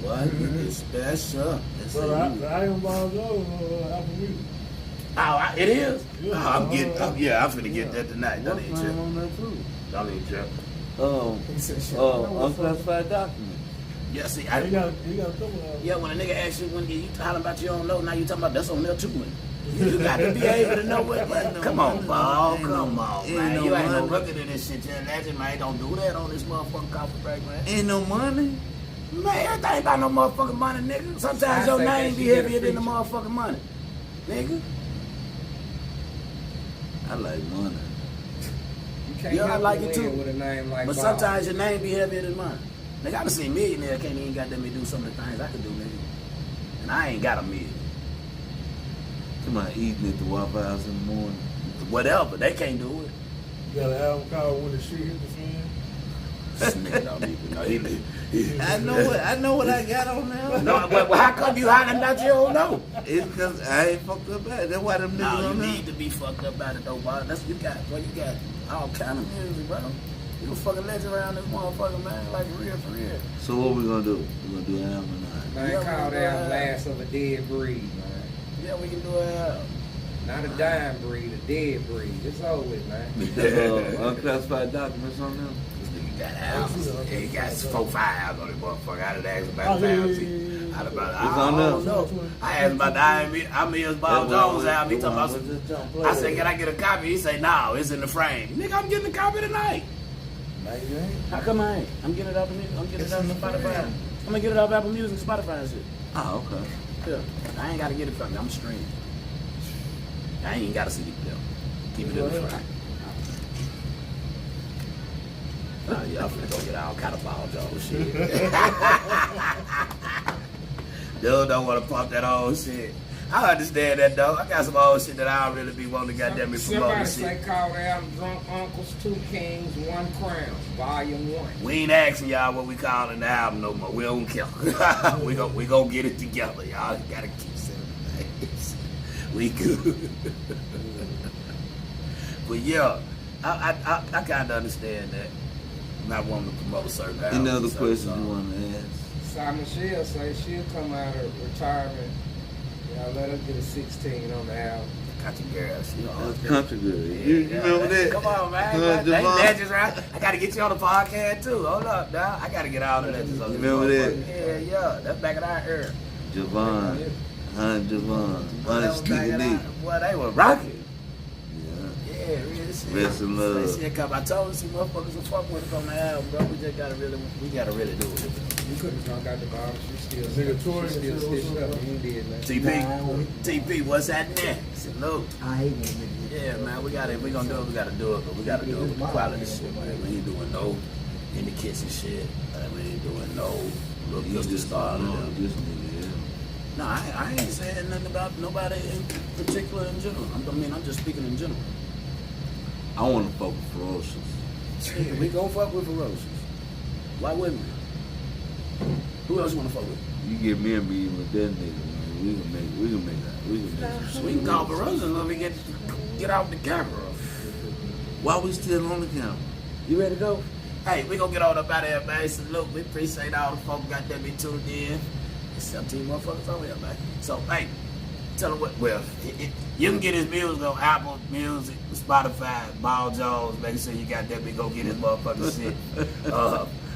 Boy, you special. That's So it. I am Bob Jones Apple Music. Oh, it is? Yeah. Oh, I'm finna get that tonight. Don't even What's trip. on that too? Don't even trip. Unclassified document. Yeah, see, He got a couple of yeah, when a nigga asks you, when you hollering about you don't know, now you talking about that's on there too. You got to be able to know what. Come on, Paul. Come on, man. You ain't no rookie to this shit. You're a legend, man. Don't do that on this motherfucking coffee break, man. Ain't no money. Man, everything ain't about no motherfucking money, nigga. Sometimes your name be heavier than the motherfucking money, nigga. I like money. You can't Yeah, I help like but it too. win with a name like But Bob. sometimes your name be heavier than mine. Nigga, I done seen millionaire can't even goddamn me do some of the things I could do, nigga. And I ain't got a million. Somebody eating at the Waffle House in the morning. Whatever, they can't do it. You got an album called When the Shit Hit the Fan. This nigga don't even know. I know what I got on now. No, well, how come you hollering about you don't know? It's because I ain't fucked up bad. That's why them niggas No, you on need there. to be fucked up about it though, boy. That's what you got. Boy, you got all kind of music, bro. You a fucking legend around this motherfucker, man. Like for real, for real. So what we gonna do? We gonna do an album tonight. Man, Yeah, call we that do last of a dead breed, man. Yeah, we can do it. Not a dying breed, a dead breed. It's over with, man. Unclassified documents on them. This nigga got albums. Yeah, he got 4, 5 on this motherfucker. I done asked about Oh, the yeah, albums. yeah, yeah. I done about It's on I don't them. know. I asked about the I mean, Bob Jones album. He talking about. I said, can I get a copy? He said, no, it's in the frame. Nigga, I'm getting a copy tonight. How come I ain't? I'm getting it off of music. I'm getting it off of Spotify. I'm gonna get it off Apple Music, Spotify and shit. Oh, okay. Yeah. I ain't gotta get it from you. I'm streaming. I ain't even gotta see the bill. Keep it in the frame. Oh yeah, I'm finna go get all kind of Paul Jones shit. Dude don't wanna pump that old shit. I understand that though. I got some old shit that I don't really be wanting to goddamn me promote Somebody and say shit. call the album Drunk Uncles, 2 Kings, 1 Crown, Volume 1. We ain't asking y'all what we calling the album no more. We don't care. we gon' get it together. Y'all gotta keep saying names. We good. But yeah, I kinda understand that. Not wanting to promote a certain album. Any other certain questions song. you want to ask? Simon Shell say she'll come out of retirement. Y'all let her get a 16 on the album. Country girl, she know. That's country girl. You remember that? Come on, man. They Devon. legends, right? I gotta get you on the podcast too. Hold up, dog. I gotta get all the legends on You this remember motherfucker. Yeah, that's back in our era. Javon. Javon. Boy, they were rocking. Yeah. Yeah, real shit. Rest in love. That shit come. I told some motherfuckers to fuck with us on the album, bro. We just gotta really do it. You could have drunk out the bottle. She Nigga, Tori, still still stitched what's up. up? You ain't did nothing. TP, what's happening? Salute. I hate when niggas. Yeah, man, we gonna do it. We gotta do it, but we gotta do it with the quality shit, man. We ain't doing no in the kitchen shit. We ain't doing no little You pistol just star. know this nigga, yeah. No, I ain't saying nothing about nobody in particular in general. I'm just speaking in general. I want to fuck with Ferocious. Shit, we gon' fuck with Ferocious. Why wouldn't we? Who else you wanna fuck with? You get me and me with that nigga, man. We can make some We can call Ferocious when we get off the camera. Why we still on the camera? You ready to go? Hey, we gonna get all up out of here, man. Salute. We appreciate all the folks got that be tuned in. There's 17 motherfuckers over here, man. So, hey, tell them what. Well, you can get his music on Apple Music, Spotify, Ball Jones. Make sure you got that. We go get his motherfucking shit.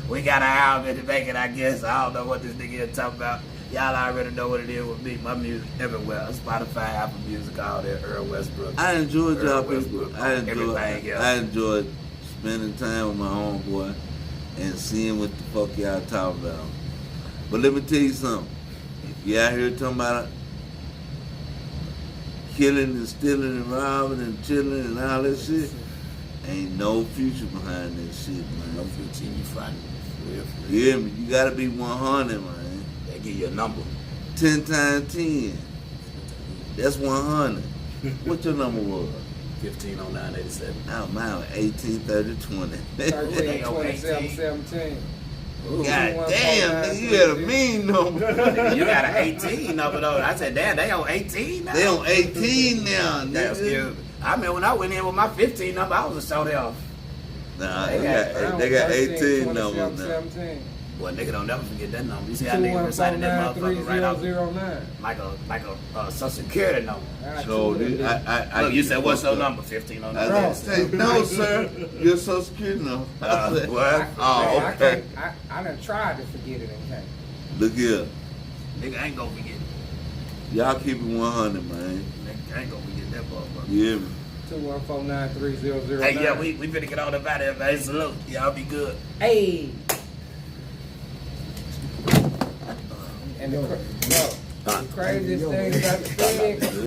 We got an album in the making, I guess. I don't know what this nigga is talking about. Y'all already know what it is with me. My music everywhere. Spotify, Apple Music, all that. Errol Westbrook. I enjoyed y'all Errol people. Westbrook, I everything else. enjoyed spending time with my homeboy and seeing what the fuck y'all talking about. But let me tell you something. If you out here talking about killing and stealing and robbing and chilling and all that shit, ain't no future behind that shit, man. No 15, you fighting. You hear me? You gotta be 100, man. They give you a number. 10 times 10. That's 100. What your number was? 150987. Oh, mine was 18, 30, 20. 13, 27, 17. God damn, nigga, you had a mean number. You got an 18 number though. I said, damn, they on 18 now. They on 18 now, That's nigga. cute. I mean, when I went in with my 15 number, I was a show off. Nah, they got 18 numbers now. 17. Boy, nigga don't never forget that number. You see how niggas recited that motherfucker right off 214-93009. like a social security number. So, Look, you said, what's your number? 1509. I said, no, sir. Your social security number. I said, what? Oh, okay. I done tried to forget it and can't. Look here. Nigga ain't gonna forget. Y'all keep it 100, man. Nigga ain't gonna forget that motherfucker. You hear me? 214-93009. Hey, yeah, we finna get all up out of here, man. Salute. Y'all be good. Hey. And the craziest thing about the thing